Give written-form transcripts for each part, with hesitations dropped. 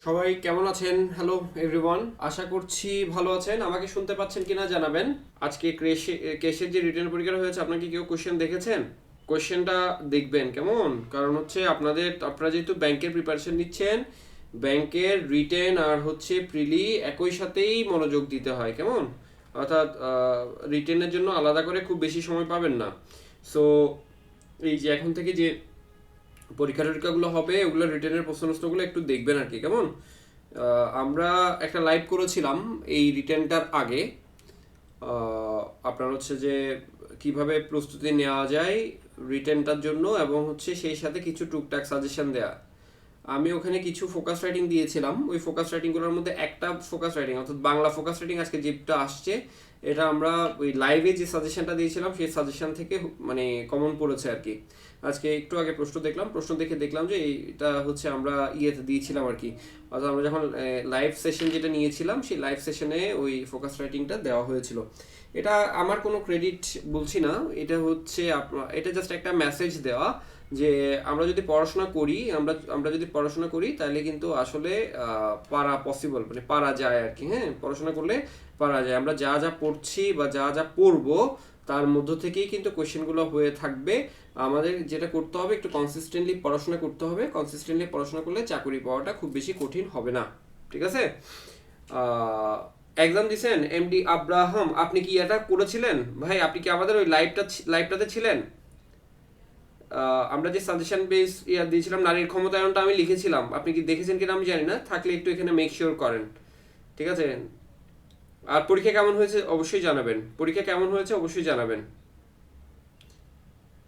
সবাই কেমন আছেন? হ্যালো এভরিওয়ান, আশা করছি ভালো আছেন। আমাকে শুনতে পাচ্ছেন কিনা জানাবেন। আজকে কেসের যে রিটেন পরীক্ষাটা হয়েছে, আপনাকে কেউ কোশ্চেন দেখেছেন? কোশ্চেনটা দেখবেন কেমন, কারণ হচ্ছে আপনারা যেহেতু ব্যাংকের প্রিপারেশন নিচ্ছেন, ব্যাংকের রিটেন আর হচ্ছে প্রিলি একই সাথেই মনোযোগ দিতে হয় কেমন। অর্থাৎ রিটেনের জন্য আলাদা করে খুব বেশি সময় পাবেন না। সো এই যে এখন থেকে যে পরীক্ষা টরীক্ষাগুলো হবে, ওগুলো রিটেনের প্রশ্নগুলো একটু দেখবেন আর কি কেমন। আমরা একটা লাইভ করেছিলাম এই রিটেনটার আগে। আপনার হচ্ছে যে কিভাবে প্রস্তুতি নেওয়া যায় রিটেনটার জন্য, এবং হচ্ছে সেই সাথে কিছু টুকটাক সাজেশন দেয়া। আমি ওখানে কিছু ফোকাস রাইটিং দিয়েছিলাম। ওই ফোকাস রাইটিংগুলোর মধ্যে একটা ফোকাস রাইটিং, অর্থাৎ বাংলা ফোকাস রাইটিং আজকে যেটা আসছে, এটা আমরা ওই লাইভে যে সাজেশনটা দিয়েছিলাম সেই সাজেশন থেকে মানে কমন পড়েছে আর কি। আজকে একটু আগে প্রশ্ন দেখে দেখলাম যে এটা হচ্ছে আমরা ইয়েতে দিয়েছিলাম আর কি। অর্থাৎ আমরা যখন লাইভ সেশন যেটা নিয়েছিলাম, সেই লাইভ সেশনে ওই ফোকাস রাইটিংটা দেওয়া হয়েছিল। এটা আমার কোনো ক্রেডিট বলছি না, এটা হচ্ছে এটা জাস্ট একটা মেসেজ দেওয়া যে আমরা যদি পড়াশোনা করি, আমরা যদি পড়াশোনা করি তাহলে কিন্তু আসলে পারা পসিবল, মানে পারা যায় আর কি। হ্যাঁ, পড়াশোনা করলে পারা যায়। আমরা যা যা পড়ছি বা যা যা পড়বো তার মধ্য থেকেই কিন্তু কোশ্চেনগুলো হয়ে থাকবে। আমাদের যেটা করতে হবে, একটু কনসিস্টেন্টলি পড়াশোনা করতে হবে। কনসিস্টেন্টলি পড়াশোনা করলে চাকরি পাওয়াটা খুব বেশি কঠিন হবে না, ঠিক আছে? এক্সাম দিছেন এমডি আব্রাহাম, আপনি কি এটা করেছিলেন ভাই? আপনি কি আমাদের ওই লাইভটাতে ছিলেন? আমরা যে সাজেশন বেস দিয়েছিলাম, নারীর ক্ষমতায়নটা আমি লিখেছিলাম, আপনি কি দেখেছেন কিনা আমি জানি না, থাকলে একটু এখানে মেক শিওর করেন, ঠিক আছে? আর পরীক্ষা কেমন হয়েছে অবশ্যই জানাবেন, পরীক্ষা কেমন হয়েছে অবশ্যই জানাবেন।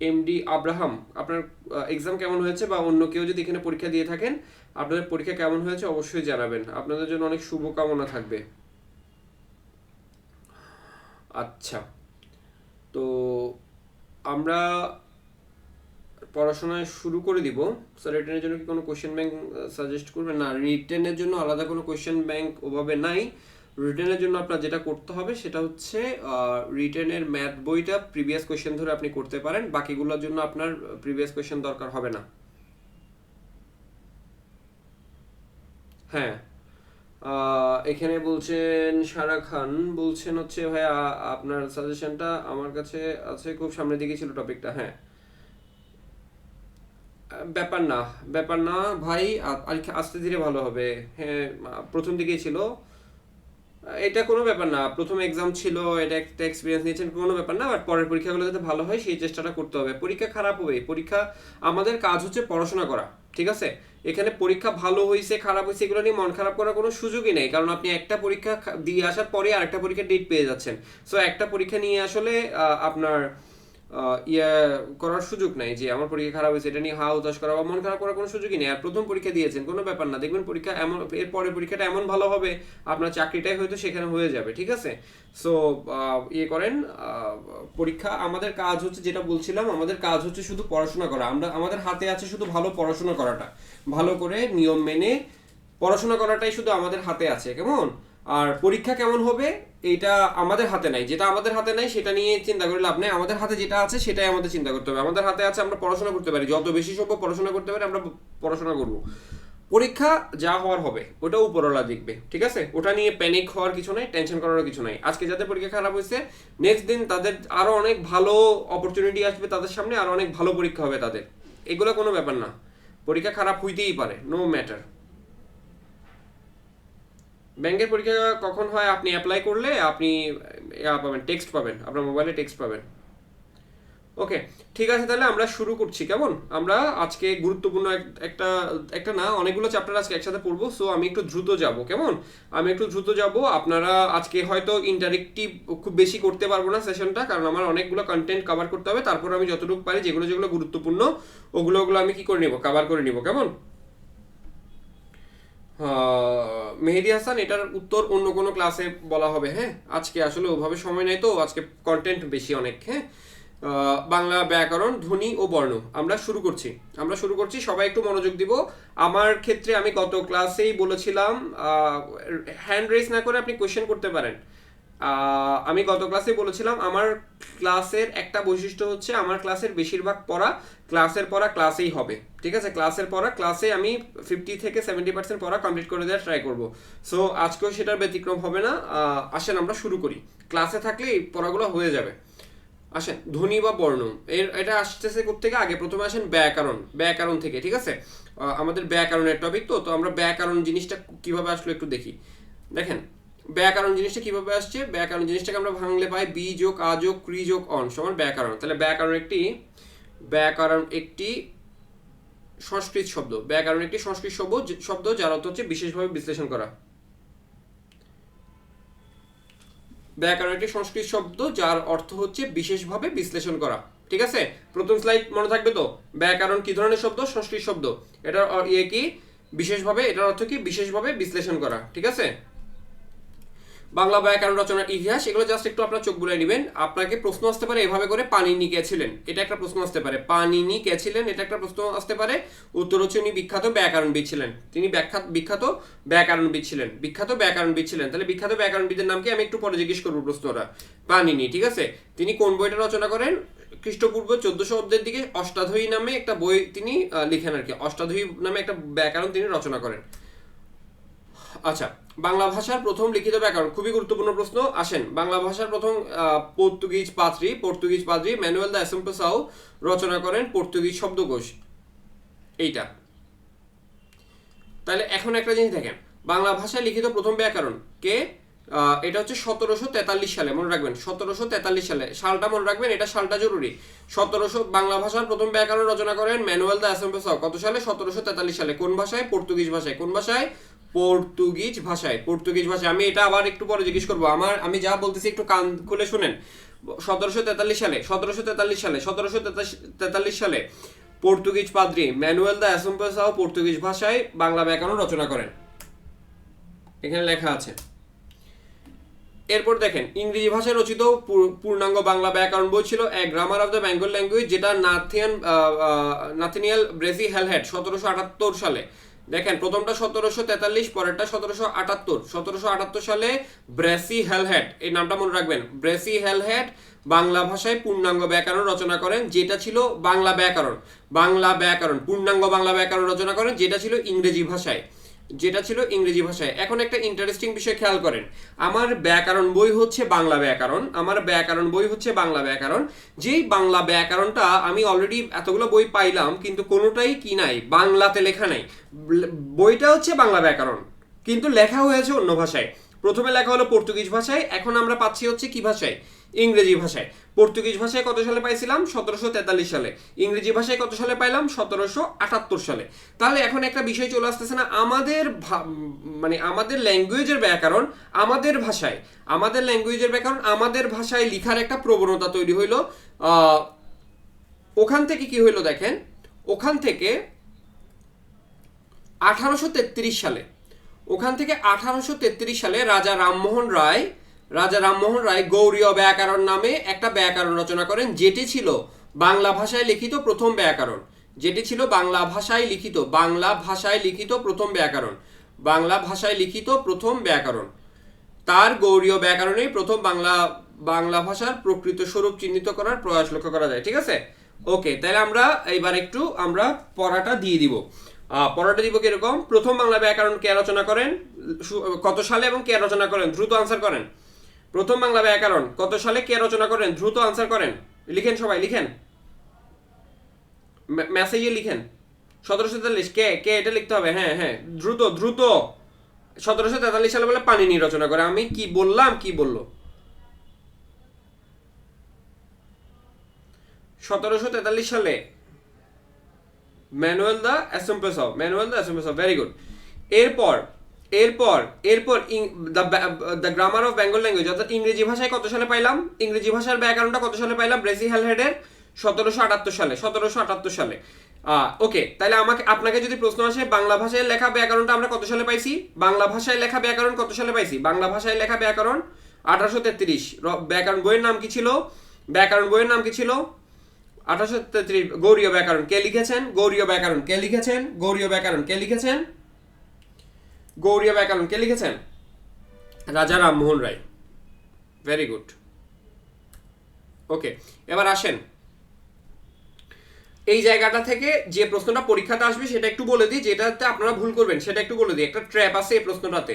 এমডি আব্রাহাম, আপনার এক্সাম কেমন হয়েছে, বা অন্য কেউ যদি এখানে পরীক্ষা দিয়ে থাকেন, আপনাদের পরীক্ষা কেমন হয়েছে অবশ্যই জানাবেন। আপনাদের জন্য অনেক শুভকামনা থাকবে। আচ্ছা, তো আমরা পড়াশোনায় শুরু করে দিব। স্যার রিটেনের জন্য কি কোনো কোশ্চেন ব্যাংক সাজেস্ট করবেন? না, রিটেনের জন্য আলাদা কোনো কোশ্চেন ব্যাংক ওভাবে নাই। রিটেনের জন্য আপনার যেটা করতে হবে সেটা হচ্ছে রিটেনের ম্যাথ বইটা প্রিভিয়াস কোশ্চেন ধরে আপনি করতে পারেন, বাকিগুলোর জন্য আপনার প্রিভিয়াস কোশ্চেন দরকার হবে না। হ্যাঁ, এখানে বলছেন সারা খান, বলছেন হচ্ছে ভাইয়া আপনার সাজেশনটা আমার কাছে আছে, খুব সামনের দিকে ছিল টপিকটা। হ্যাঁ, ব্যাপার না, ব্যাপার না ভাই, আর আস্তে ধীরে ভালো হবে। হ্যাঁ, প্রথম দিকেই ছিল, এটা কোনো ব্যাপার না। প্রথম এক্সাম ছিল, এটা একটা এক্সপিরিয়েন্স নিয়েছেন, কোনো ব্যাপার না। বাট পরের পরীক্ষাগুলো যাতে ভালো হয় সেই চেষ্টাটা করতে হবে। পরীক্ষা খারাপ হবে, পরীক্ষা, আমাদের কাজ হচ্ছে পড়াশোনা করা, ঠিক আছে? এখানে পরীক্ষা ভালো হয়েছে খারাপ হয়েছে এগুলো নিয়ে মন খারাপ করার কোনো সুযোগই নেই, কারণ আপনি একটা পরীক্ষা দিয়ে আসার পরে আরেকটা পরীক্ষার ডেট পেয়ে যাচ্ছেন। সো একটা পরীক্ষা নিয়ে আসলে আপনার ইয়ে করার সুযোগ নাই যে আমার পরীক্ষা খারাপ হয়েছে এটা নিয়ে হা হতাশ করা বা মন খারাপ করার কোনো সুযোগই নেই। আর প্রথম পরীক্ষা দিয়েছেন, কোনো ব্যাপার না, দেখবেন পরীক্ষা এমন, এর পরের পরীক্ষাটা এমন ভালো হবে আপনার চাকরিটাই হয়তো সেখানে হয়ে যাবে, ঠিক আছে? সো ইয়ে করেন, পরীক্ষা, আমাদের কাজ হচ্ছে যেটা বলছিলাম, আমাদের কাজ হচ্ছে শুধু পড়াশোনা করা। আমাদের হাতে আছে শুধু ভালো পড়াশোনা করাটা, ভালো করে নিয়ম মেনে পড়াশোনা করাটাই শুধু আমাদের হাতে আছে কেমন। আর পরীক্ষা কেমন হবে এইটা আমাদের হাতে নাই, যেটা আমাদের হাতে নাই সেটা নিয়ে চিন্তা করে লাভ নেই। আমাদের হাতে যেটা আছে সেটাই আমাদের চিন্তা করতে হবে। আমাদের হাতে আছে আমরা পড়াশোনা করতে পারি, যত বেশি সম্ভব পড়াশোনা করতে পারি আমরা পড়াশোনা করব। পরীক্ষা যা হওয়ার হবে ওটা উপরওয়ালা দেখবে, ঠিক আছে? ওটা নিয়ে প্যানিক হওয়ার কিছু নাই, টেনশন করারও কিছু নাই। আজকে যাদের পরীক্ষা খারাপ হয়েছে, নেক্সট দিন তাদের আরো অনেক ভালো অপরচুনিটি আসবে, তাদের সামনে আরো অনেক ভালো পরীক্ষা হবে তাদের। এগুলো কোনো ব্যাপার না, পরীক্ষা খারাপ হইতেই পারে, নো ম্যাটার। ব্যাংকের পরীক্ষা কখন হয়? আপনি অ্যাপ্লাই করলে আপনি পাবেন, টেক্সট পাবেন, আপনার মোবাইলে টেক্সট পাবেন। ওকে, ঠিক আছে, তাহলে আমরা শুরু করছি কেমন। আমরা আজকে গুরুত্বপূর্ণ একটা একটা না, অনেকগুলো চ্যাপ্টার আজকে একসাথে পড়বো। সো আমি একটু দ্রুত যাব কেমন, আমি একটু দ্রুত যাব। আপনারা আজকে হয়তো ইন্টারেক্টিভ খুব বেশি করতে পারবো না সেশনটা, কারণ আমার অনেকগুলো কন্টেন্ট কভার করতে হবে। তারপর আমি যতটুকু পারি, যেগুলো যেগুলো গুরুত্বপূর্ণ ওগুলো আমি কি করে নিব, কভার করে নিব কেমন। মেহেদি হাসান, এটার উত্তর অন্য কোনো ক্লাসে বলা হবে। হ্যাঁ, আজকে আসলে ওভাবে সময় নেই, তো আজকে কন্টেন্ট বেশি অনেক। হ্যাঁ, বাংলা ব্যাকরণ, ধ্বনি ও বর্ণ, আমরা শুরু করছি, সবাই একটু মনোযোগ দিব। আমার ক্ষেত্রে আমি গত ক্লাসেই বলেছিলাম হ্যান্ড রেজ না করে আপনি কোয়েশ্চেন করতে পারেন। আমি গত ক্লাসে বলেছিলাম আমার ক্লাসের একটা বৈশিষ্ট্য হচ্ছে আমার ক্লাসের বেশিরভাগ পড়া ক্লাসেই হবে, ঠিক আছে? ক্লাসের পড়া ক্লাসে আমি 50 থেকে 70% পড়া কমপ্লিট করে দেওয়ার ট্রাই করব। সো আজকেও সেটার ব্যতিক্রম হবে না। আসেন আমরা শুরু করি, ক্লাসে থাকলে এই পড়াগুলো হয়ে যাবে। আসেন, ধ্বনি বা বর্ণ, এটা আসতেছে কোত্থেকে? আগে প্রথমে আসেন ব্যাকরণ থেকে, ঠিক আছে? আমাদের ব্যাকরণের টপিক, তো আমরা ব্যাকরণ জিনিসটা কিভাবে আসলো একটু দেখি। দেখেন, ব্যাকরণ জিনিসটা কিভাবে আসছে। ব্যাকরণ জিনিসটাকে আমরা ভাঙলে পাই বি যোগ আ যোগ ক্রি যোগ অন সমান ব্যাকরণ। তাহলে ব্যাকরণ একটি সংস্কৃত শব্দ। ব্যাকরণ একটি সংস্কৃত শব্দ যার অর্থ হচ্ছে বিশেষভাবে বিশ্লেষণ করা। ব্যাকরণ একটি সংস্কৃত শব্দ যার অর্থ হচ্ছে বিশেষভাবে বিশ্লেষণ করা, ঠিক আছে? প্রথম স্লাইড মনে থাকবে তো? ব্যাকরণ কি ধরনের শব্দ? সংস্কৃত শব্দ। এটার কি বিশেষভাবে, এটার অর্থ কি বিশেষভাবে বিশ্লেষণ করা, ঠিক আছে? বাংলা ব্যাকরণ রচনার ইতিহাস, এগুলো জাস্ট একটু আপনার চোখ বুলাই নেবেন। আপনাকে প্রশ্ন আসতে পারে এভাবে করে, পানিনি কে ছিলেন, এটা একটা প্রশ্ন আসতে পারে। পানিনি কে ছিলেন, এটা একটা প্রশ্ন আসতে পারে। উত্তর হচ্ছে উনি বিখ্যাত ব্যাকরণবিদ ছিলেন। তিনি বিখ্যাত ব্যাকরণবিদ ছিলেন। তাহলে বিখ্যাত ব্যাকরণবিদের নাম কি আমি একটু পরে জিজ্ঞেস করবো প্রশ্নটা। পানিনি, ঠিক আছে? তিনি কোন বইটা রচনা করেন? খ্রিস্টপূর্ব 1400 অব্দের দিকে অষ্টাধ্যায়ী নামে একটা বই তিনি লিখেন আর কি। অষ্টাধ্যায়ী নামে একটা ব্যাকরণ তিনি রচনা করেন। আচ্ছা, বাংলা ভাষার প্রথম লিখিত ব্যাকরণ, খুবই গুরুত্বপূর্ণ প্রশ্ন। আসেন, বাংলা ভাষার প্রথম পর্তুগিজ পাদ্রী ম্যানুয়েল দা এসেম্পসাও রচনা করেন পর্তুগিজ শব্দকোষ, এইটা। তাহলে এখন একটা জিনিস দেখেন, বাংলা ভাষায় লিখিত প্রথম ব্যাকরণ কে? এটা হচ্ছে 1743 সালে, মনে রাখবেন 1743 সালে। সালটা মনে রাখবেন, এটা সালটা জরুরি। 1700 বাংলা ভাষার প্রথম ব্যাকরণ রচনা করেন ম্যানুয়েল দা এসেম্পসাও কত সালে? 1743 সালে। কোন ভাষায়? পর্তুগিজ ভাষায়। কোন ভাষায়? পর্তুগিজ ভাষায়। আমি এটা আবার একটু পরে জিজ্ঞেস করবো। আমি যা বলতেছি একটু কান খুলে শুনেন। 1743 সালে পর্তুগিজ পাদ্রী ম্যানুয়েল দা এসেম্পসাও পর্তুগিজ ভাষায় বাংলা ব্যাকরণ রচনা করেন, এখানে লেখা আছে। এরপর দেখেন, ইংরেজি ভাষায় রচিত পূর্ণাঙ্গ বাংলা ব্যাকরণ বই ছিল a grammar of the Bengal language, যেটা নাথিনিয়াল ব্রেসি হেলহেড 1778 সালে। দেখেন, প্রথমটা 1743, পরেরটা 1778 সালে ব্রেসি হেলহেড, এই নামটা মনে রাখবেন। ব্রেসি হেলহেড বাংলা ভাষায় পূর্ণাঙ্গ ব্যাকরণ রচনা করেন, যেটা ছিল বাংলা ব্যাকরণ। পূর্ণাঙ্গ বাংলা ব্যাকরণ রচনা করেন, যেটা ছিল ইংরেজি ভাষায়। এখন একটা ইন্টারেস্টিং বিষয় খেয়াল করেন, আমার ব্যাকরণ বই হচ্ছে বাংলা ব্যাকরণ। যেই বাংলা ব্যাকরণটা আমি অলরেডি এতগুলো বই পাইলাম, কিন্তু কোনোটাই কি নাই, বাংলাতে লেখা নাই। বইটা হচ্ছে বাংলা ব্যাকরণ, কিন্তু লেখা হয়েছে অন্য ভাষায়। প্রথমে লেখা হলো পর্তুগিজ ভাষায়, এখন আমরা পাচ্ছি হচ্ছে কি ভাষায়? ইংরেজি ভাষায়। পর্তুগিজ ভাষায় কত সালে পাইছিলাম? 1743 সালে। ইংরেজি ভাষায় কত সালে পাইলাম? 1778 সালে। তাহলে এখন একটা বিষয় চলে আসতেছে না, আমাদের ল্যাঙ্গুয়েজের ব্যাকরণ আমাদের ভাষায় লিখার একটা প্রবণতা তৈরি হইলো। ওখান থেকে কি হইলো দেখেন, ওখান থেকে 1833 সালে রাজা রামমোহন রায় গৌড়ীয় ব্যাকরণ নামে একটা ব্যাকরণ রচনা করেন, যেটি ছিল বাংলা ভাষায় লিখিত প্রথম ব্যাকরণ। তার গৌড়ীয় ব্যাকরণে প্রথম বাংলা ভাষার প্রকৃত স্বরূপ চিহ্নিত করার প্রয়াস লক্ষ্য করা যায়, ঠিক আছে? ওকে, তাহলে আমরা এইবার একটু পড়াটা দিয়ে দিব। কিরকম? প্রথম বাংলা ব্যাকরণ কে রচনা করেন, কত সালে এবং কে রচনা করেন? দ্রুত আনসার করেন। প্রথম বাংলা ব্যাকরণ কত সালে, কে রচনা করেন? দ্রুত আনসার করেন, লিখেন, সবাই লিখেন, মেসেজে লিখেন। 1743, কে এটা লিখতে হবে। হ্যাঁ, দ্রুত 1743 সালে বলে পানিনি রচনা করে। আমি কি বললাম, কি বললো? 1743 সালে ম্যানুয়েল দা এসেম্পসাও, ভেরি গুড। এরপর the grammar of Bengal language, অর্থাৎ ইংরেজি ভাষায় কত সালে পাইলাম? ইংরেজি ভাষার ব্যাকরণটা কত সালে পাইলাম? ব্রেসি হেলহেডের 1778 সালে। ওকে, তাহলে আপনাকে যদি প্রশ্ন আসে বাংলা ভাষায় লেখা ব্যাকরণটা আমরা কত সালে পাইছি? বাংলা ভাষায় লেখা ব্যাকরণ 1833। ব্যাকরণ বইয়ের নাম কি ছিল? 1833 গৌড়ীয় ব্যাকরণ কে লিখেছেন? Raja Rammohan Roy. Very good. Okay, এবার আসেন এই জায়গাটা থেকে যে প্রশ্নটা পরীক্ষাতে আসবে সেটা একটু বলে দিই, যেটাতে আপনারা ভুল করবেন সেটা একটু বলে দিই। একটা ট্র্যাপ আছে এই প্রশ্নটাতে,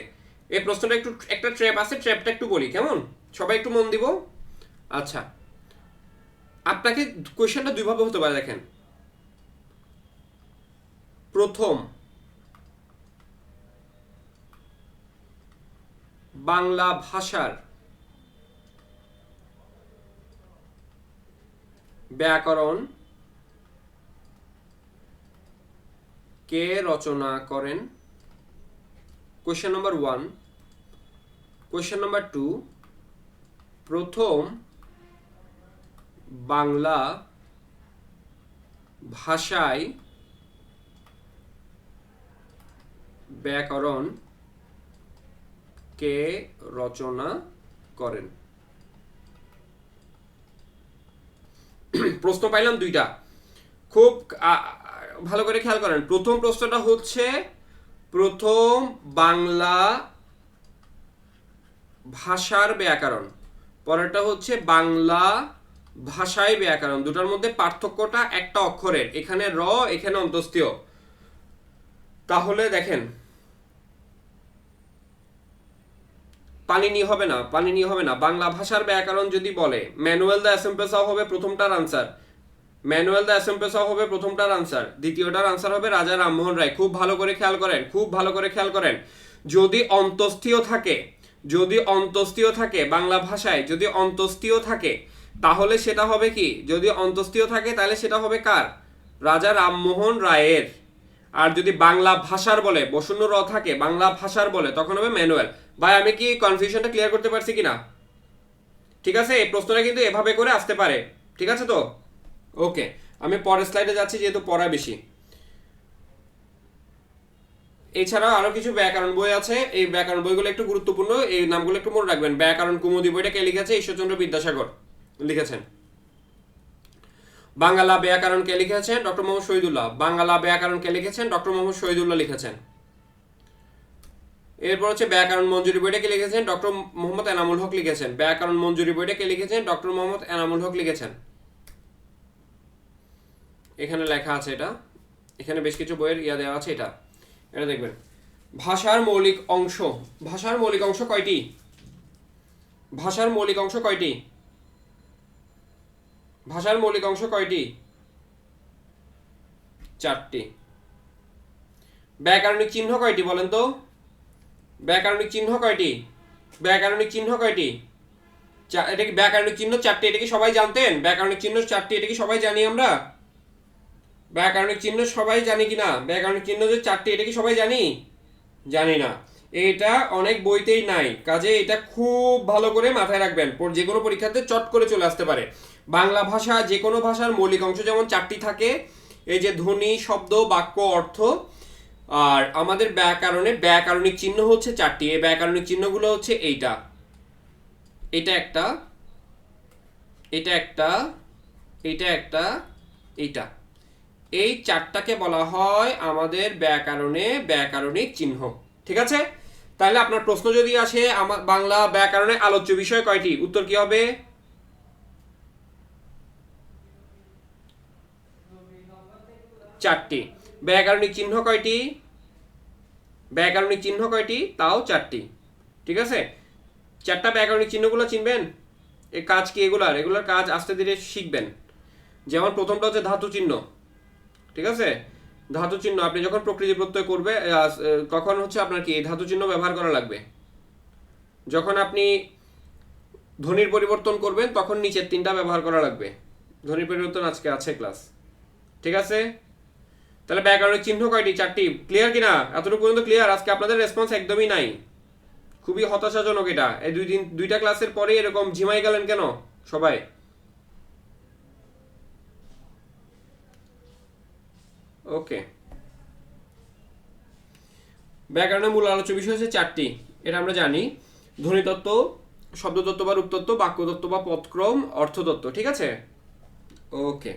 এই প্রশ্নটা একটু একটা ট্র্যাপ আছে, ট্র্যাপটা একটু বলি কেমন, সবাই একটু মন দিব। আচ্ছা, আপনাকে কোয়েশ্চেনটা দুইভাবে হতে পারে, দেখেন। প্রথম, বাংলা ভাষার ব্যাকরণ কে রচনা করেন? Question number 1। কোয়েশ্চেন নাম্বার 2, প্রথম বাংলা ভাষায় ব্যাকরণ কে রচনা করেন? প্রশ্ন পাইলাম দুইটা, খুব ভালো করে খেয়াল করেন। প্রথম প্রশ্নটা হচ্ছে প্রথম বাংলা ভাষার ব্যাকরণ, পরেরটা হচ্ছে বাংলা ভাষায় ব্যাকরণ। দুটার মধ্যে পার্থক্যটা একটা অক্ষরের, এখানে র এখানে অন্তস্থীয়। তাহলে দেখেন, পানিনি হবে না, পানিনি হবে না। বাংলা ভাষার ব্যাকরণ যদি বলে, ম্যানুয়েল দ্য অ্যাসেম্পেসাও হবে প্রথমটার আনসার, ম্যানুয়েল দ্য অ্যাসেম্পেসাও হবে প্রথমটার আনসার, দ্বিতীয়টার আনসার হবে রাজা রামমোহন রায়। খুব ভালো করে খেয়াল করেন, খুব ভালো করে খেয়াল করেন। যদি অন্তস্থীয় থাকে, যদি অন্তস্থীয় থাকে বাংলা ভাষায়, যদি অন্তস্থীয় থাকে তাহলে সেটা হবে কি, যদি অন্তস্থীয় থাকে তাহলে সেটা হবে কার? রাজা রামমোহন রায়ের। আর যদি বাংলা ভাষার বলে, বসন্ন র থাকে, বাংলা ভাষার বলে, তখন হবে ম্যানুয়াল। ভাই আমি কি কনফিউশনটা ক্লিয়ার করতে পারছি কিনা? ঠিক আছে, এই প্রশ্নটা কিন্তু এভাবে করে আসতে পারে, ঠিক আছে তো? ওকে, আমি পরের স্লাইডে যাচ্ছি যেহেতু পড়া বেশি। এছাড়াও আরো কিছু ব্যাকরণ বই আছে, এই ব্যাকরণ বইগুলো একটু গুরুত্বপূর্ণ, এই নামগুলো একটু মনে রাখবেন। ব্যাকরণ কুমুদি বইটা কে লিখেছে? ঈশ্বরচন্দ্র বিদ্যাসাগর লিখেছেন। বাংলা ব্যাকরণ কে লিখেছেন? ডক্টর মোহাম্মদ শহীদুল্লাহ। বাংলা ব্যাকরণ কে লিখেছেন? ডক্টর মোহাম্মদ শহীদুল্লাহ লিখেছেন। এরপর হচ্ছে ব্যাকরণ মঞ্জুরি বইটা কে লিখেছেন? ডক্টর মোহাম্মদ এনামুল হক লিখেছেন। ব্যাকরণ মঞ্জুরি বইটা কে লিখেছেন? ডক্টর মোহাম্মদ এনামুল হক লিখেছেন। এখানে লেখা আছে এটা, এখানে বেশ কিছু বইয়ের ইয়া দেওয়া আছে, এটা এটা দেখবেন। ভাষার মৌলিক অংশ, ভাষার মৌলিক অংশ কয়টি? ভাষার মৌলিক অংশ কয়টি? ভাষার মৌলিক অংশ কয়টি? 4টি। ব্যাকরণিক চিহ্ন কয়টি বলেন তো? ব্যাকরণিক চিহ্ন কয়টি? ব্যাকরণিক চিহ্ন কয়টি? এটা কি ব্যাকরণিক চিহ্ন 4টি? এটা কি সবাই জানতেন? ব্যাকরণিক চিহ্ন 4টি, এটা কি সবাই জানি আমরা? ব্যাকরণিক চিহ্ন সবাই জানি কিনা? ব্যাকরণিক চিহ্ন যে 4টি, এটা কি সবাই জানি? জানি না। এটা অনেক বইতেই নাই, কাজে এটা খুব ভালো করে মাথায় রাখবেন, যে কোনো পরীক্ষাতে চট করে চলে আসতে পারে। বাংলা ভাষা, যে কোনো ভাষার মৌলিক অংশ যেমন 4টি থাকে, এই যে ধ্বনি, শব্দ, বাক্য, অর্থ। আর আমাদের ব্যাকরণে ব্যাকরণিক চিহ্ন হচ্ছে 4টি। এই ব্যাকরণিক চিহ্নগুলো হচ্ছে এইটা, এটা একটা, এটা একটা, এটা একটা, এইটা। এই 4টাকে বলা হয় আমাদের ব্যাকরণে ব্যাকরণিক চিহ্ন, ঠিক আছে? তাহলে আপনার প্রশ্ন যদি আসে আমার বাংলা ব্যাকরণে আলোচ্য বিষয় কয়টি, উত্তর কি হবে? চারটি। ব্যাকরণিক চিহ্ন কয়টি? ব্যাকরণিক চিহ্ন কয়টি? তাও 4টি, ঠিক আছে? 4টা ব্যাকরণিক চিহ্নগুলো চিনবেন? এই কাজ কি এগুলার? এগুলার কাজ আস্তে ধীরে শিখবেন। যেমন প্রথমটা হচ্ছে ধাতু চিহ্ন, ঠিক আছে? ধাতু চিহ্ন আপনি যখন প্রকৃতি প্রত্যয় করবে তখন হচ্ছে আপনার কি ধাতু চিহ্ন ব্যবহার করা লাগবে। যখন আপনি ধ্বনির পরিবর্তন করবেন তখন নিচের 3টা ব্যবহার করা লাগবে। ধ্বনির পরিবর্তন আজকে আছে ক্লাস, ঠিক আছে? তাহলে ব্যাকরণিক চিহ্ন কয়টি? 4টি। ক্লিয়ার কিনা? এতটুকু পর্যন্ত ক্লিয়ার? আজকে আপনাদের রেসপন্স একদমই নাই, খুবই হতাশাজনক এটা। এই 2টা ক্লাসের পরে এরকম ঝিমাই গেলেন কেন সবাই? ওকে, ব্যাকরণের মূল আলোচ্য বিষয় হচ্ছে 4টি, এটা আমরা জানি। ধ্বনিতত্ত্ব, শব্দতত্ত্ব বা রূপতত্ত্ব, বাক্যতত্ত্ব বা পদক্রম, অর্থতত্ত্ব, ঠিক আছে? ওকে,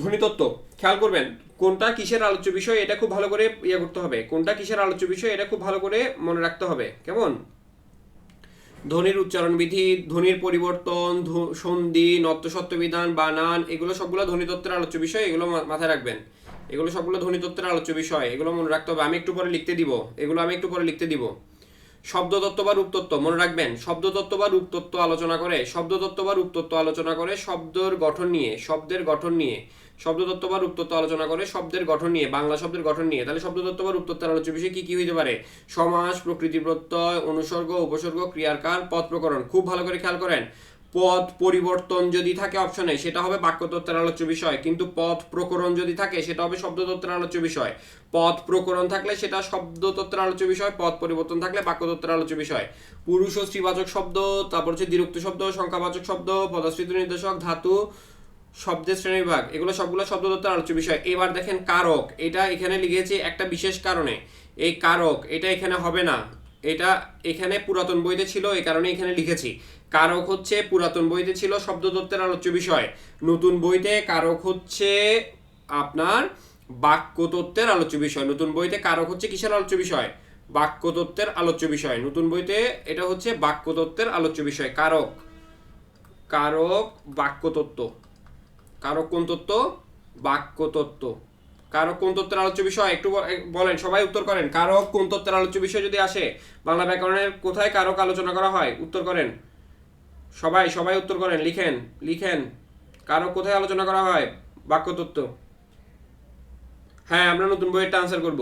ধ্বনিতত্ত্ব খেয়াল করবেন কোনটা কিসের আলোচ্য বিষয়, এটা খুব ভালো করে ইয়ে করতে হবে। কোনটা কিসের আলোচ্য বিষয় এটা খুব ভালো করে মনে রাখতে হবে, কেমন? ধ্বনির উচ্চারণ বিধি, ধ্বনির পরিবর্তন, সন্ধি, নত্যসত্ত্ব বিধান, বানান, এগুলো সবগুলো ধ্বনিতত্ত্বের আলোচ্য বিষয়, এগুলো মাথায় রাখবেন। এগুলো সবগুলো ধ্বনিতত্ত্বের আলোচ্য বিষয়, এগুলো মনে রাখতে হবে। আমি একটু পরে লিখতে দিব। শব্দতত্ত্ব বা রূপতত্ত্ব মনে রাখবেন। শব্দতত্ত্ব বা রূপতত্ত্ব আলোচনা করে, শব্দের গঠন নিয়ে, শব্দতত্ত্ব বা রূপতত্ত্ব আলোচনা করে শব্দের গঠন নিয়ে, বাংলা শব্দের গঠন নিয়ে। তাহলে শব্দতত্ত্ব বা রূপতত্ত্বের আলোচ্য বিষয় কি কি হইতে পারে? সমাস, প্রকৃতি প্রত্যয়, অনুসর্গ, উপসর্গ, ক্রিয়ার কাল, পদ প্রকরণ। খুব ভালো করে খেয়াল করেন, পদ পরিবর্তন যদি থাকে অপশনে সেটা হবে বাক্যতত্ত্বের আলোচ্য বিষয়, কিন্তু পদ প্রকরণ যদি থাকে সেটা হবে শব্দতত্ত্বের আলোচ্য বিষয়। পদ প্রকরণ থাকলে সেটা শব্দতত্ত্বের আলোচ্য বিষয়, পদ পরিবর্তন থাকলে বাক্যতত্ত্বের আলোচ্য বিষয়। পুরুষ ও স্ত্রীবাচক শব্দ, তারপর হচ্ছে দ্বিরুক্ত শব্দ, সংখ্যাবাচক শব্দ, পদাশ্রিত নির্দেশক, ধাতু, শব্দের শ্রেণীবিভাগ, এগুলো সবগুলো শব্দতত্ত্বের আলোচ্য বিষয়। এবার দেখেন কারক, এটা এখানে লিখেছি একটা বিশেষ কারণে। এই কারক এটা এখানে হবে না, এটা এখানে পুরাতন বইতে ছিল, এই কারণে এখানে লিখেছি। কারক হচ্ছে পুরাতন বইতে ছিল শব্দতত্ত্বের আলোচ্য বিষয়, নতুন বইতে কারক হচ্ছে আপনার বাক্যতত্ত্বের আলোচ্য বিষয়। নতুন বইতে কারক হচ্ছে কিসের আলোচ্য বিষয়? বাক্যতত্ত্বের আলোচ্য বিষয়। নতুন বইতে এটা হচ্ছে বাক্যতত্ত্বের আলোচ্য বিষয়। কারক, কারক বাক্যতত্ত্ব। কারক কোন তত্ত্ব? বাক্যতত্ত্ব। কারক কোন তত্ত্বের আলোচ্য বিষয় একটু বলেন, সবাই উত্তর করেন। কারক কোন তত্ত্বের আলোচ্য বিষয় যদি আসে, বাংলা ব্যাকরণের কোথায় কারক আলোচনা করা হয়? উত্তর করেন সবাই উত্তর করেন, লিখেন। কারক কোথায় আলোচনা করা হয়? বাক্যতত্ত্ব। হ্যাঁ, আমরা নতুন বইয়েরটা আনসার করব।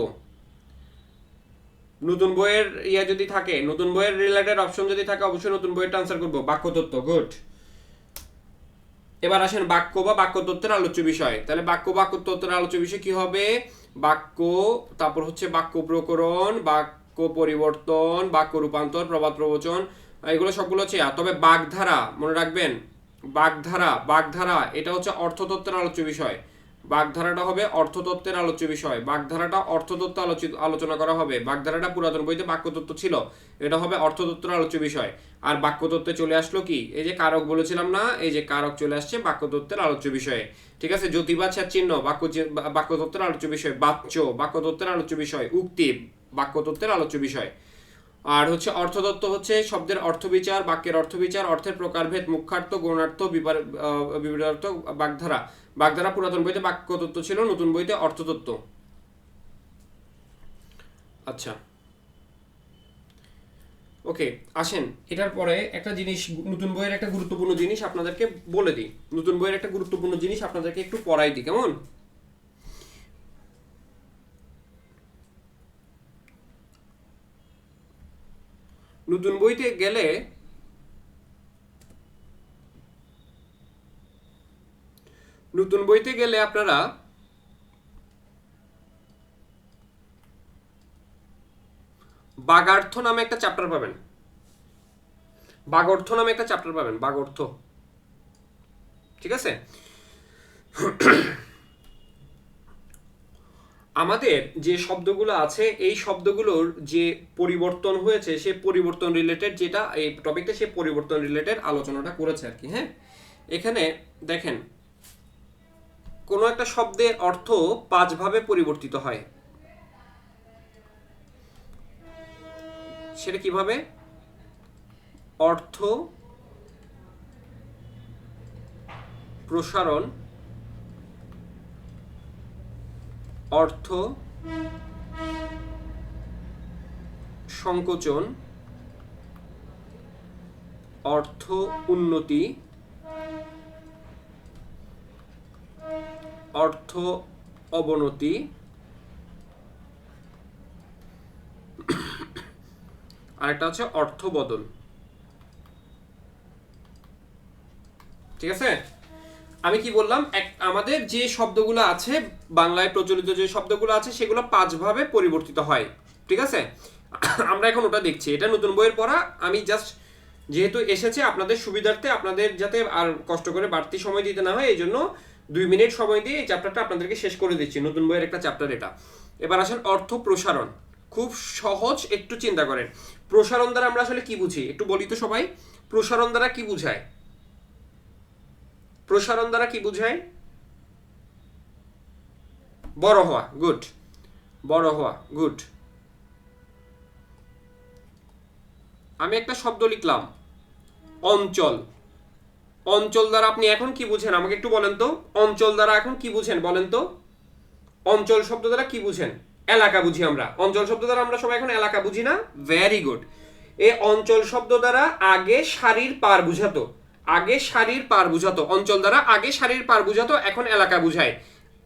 নতুন বইয়ের যদি থাকে, নতুন বইয়ের রিলেটেড অপশন যদি থাকে, অবশ্যই নতুন বইয়েরটা আনসার করব, বাক্যতত্ত্ব। গুড। এবার আসেন বাক্য বা বাক্যতত্ত্বের আলোচ্য বিষয়। তাহলে বাক্যতত্ত্বের আলোচ্য বিষয় কি হবে? বাক্য, তারপর হচ্ছে বাক্য প্রকরণ, বাক্য পরিবর্তন, বাক্য রূপান্তর, প্রবাদ প্রবচন, এগুলো সবগুলো হচ্ছে। তবে বাগধারা মনে রাখবেন, বাগধারা এটা হচ্ছে অর্থতত্ত্বের আলোচ্য বিষয়। বাগধারাটা হবে অর্থতত্ত্বের আলোচ্য বিষয়। বাগধারাটা অর্থতত্ত্ব আলোচনা করা হবে। বাগধারাটা পুরাতন বইতে বাক্যতত্ত্ব ছিল, এটা হবে অর্থতত্ত্বের আলোচ্য বিষয়। আর বাক্যতত্ত্বে চলে আসলো কি? এই যে কারক বলেছিলাম না, এই যে কারক চলে আসছে বাক্যতত্ত্বের আলোচ্য বিষয়ে। ঠিক আছে, জ্যোতিবাদ চিহ্ন বাক্যতত্ত্বের আলোচ্য বিষয়। বাচ্য বাক্যতত্ত্বের আলোচ্য বিষয়। উক্তি বাক্যতত্ত্বের আলোচ্য বিষয়। আর হচ্ছে অর্থতত্ত্ব হচ্ছে শব্দের অর্থবিচার, বাক্যের অর্থবিচার, অর্থের প্রকারভেদ, মুখ্যার্থ, গৌণার্থ, বিপরীতার্থ, বাগধারা পুরাতন বইতে বাক্যতত্ত্ব ছিল, নতুন বইতে অর্থতত্ত্ব। আচ্ছা, ওকে, আসেন এটার পরে একটা জিনিস, নতুন বইয়ের একটা গুরুত্বপূর্ণ জিনিস আপনাদেরকে বলে দিই। নতুন বইয়ের একটা গুরুত্বপূর্ণ জিনিস আপনাদেরকে একটু পড়াই দিই, কেমন? নতুন বইতে গেলে আপনারা বাগার্থ নামে একটা চ্যাপ্টার পাবেন। বাগর্থ নামে একটা চ্যাপ্টার পাবেন, বাগর্থ। ঠিক আছে, আমাদের যে শব্দগুলো আছে এই শব্দগুলোর যে পরিবর্তন হয়েছে সে পরিবর্তন রিলেটেড, যেটা এই টপিকটা সে পরিবর্তন রিলেটেড আলোচনাটা করেছে আর কি। হ্যাঁ, এখানে দেখেন কোনো একটা শব্দের অর্থ 5 ভাবে পরিবর্তিত হয়। সেটা কিভাবে? অর্থ, প্রসারণ, অর্থ সংকোচন, অর্থ উন্নতি, অর্থ অবনতি, আরেকটা হচ্ছে অর্থ বদল। ঠিক আছে, আমি কি বললাম? আমাদের যে শব্দগুলো আছে, বাংলায় প্রচলিত যে শব্দগুলো আছে সেগুলো 5 ভাবে পরিবর্তিত হয়। ঠিক আছে, আমরা এখন ওটা দেখছি। এটা নতুন বইয়ের পড়া, আমি জাস্ট যেহেতু এসেছে আপনাদের সুবিধার্থে, আপনাদের যাতে আর কষ্ট করে বাড়তি সময় দিতে না হয়, এই জন্য 2 মিনিট সময় দিয়ে এই চ্যাপ্টারটা আপনাদেরকে শেষ করে দিচ্ছি। নতুন বইয়ের একটা চ্যাপ্টার এটা। এবার আসেন অর্থ প্রসারণ। খুব সহজ, একটু চিন্তা করেন। প্রসারণ দ্বারা আমরা আসলে কি বুঝি একটু বলি তো সবাই। প্রসারণ দ্বারা কি বুঝায়? প্রসারণ দ্বারা কি বুঝায়? বড় হওয়া। গুড, বড় হওয়া। গুড। আমি একটা শব্দ লিখলাম, অঞ্চল। অঞ্চল দ্বারা আপনি এখন কি বুঝেন আমাকে একটু বলেন তো, অঞ্চল দ্বারা এখন কি বুঝেন বলেন তো, অঞ্চল শব্দ দ্বারা কি বুঝেন? এলাকা বুঝি আমরা। অঞ্চল শব্দ দ্বারা আমরা সবাই এখন এলাকা বুঝি না? Very good. এই অঞ্চল শব্দ দ্বারা আগে সারির পার বুঝাতো, আগে সারির পার বুঝাতো। অঞ্চল দ্বারা আগে সারির পার বুঝাতো, এখন এলাকা বুঝায়।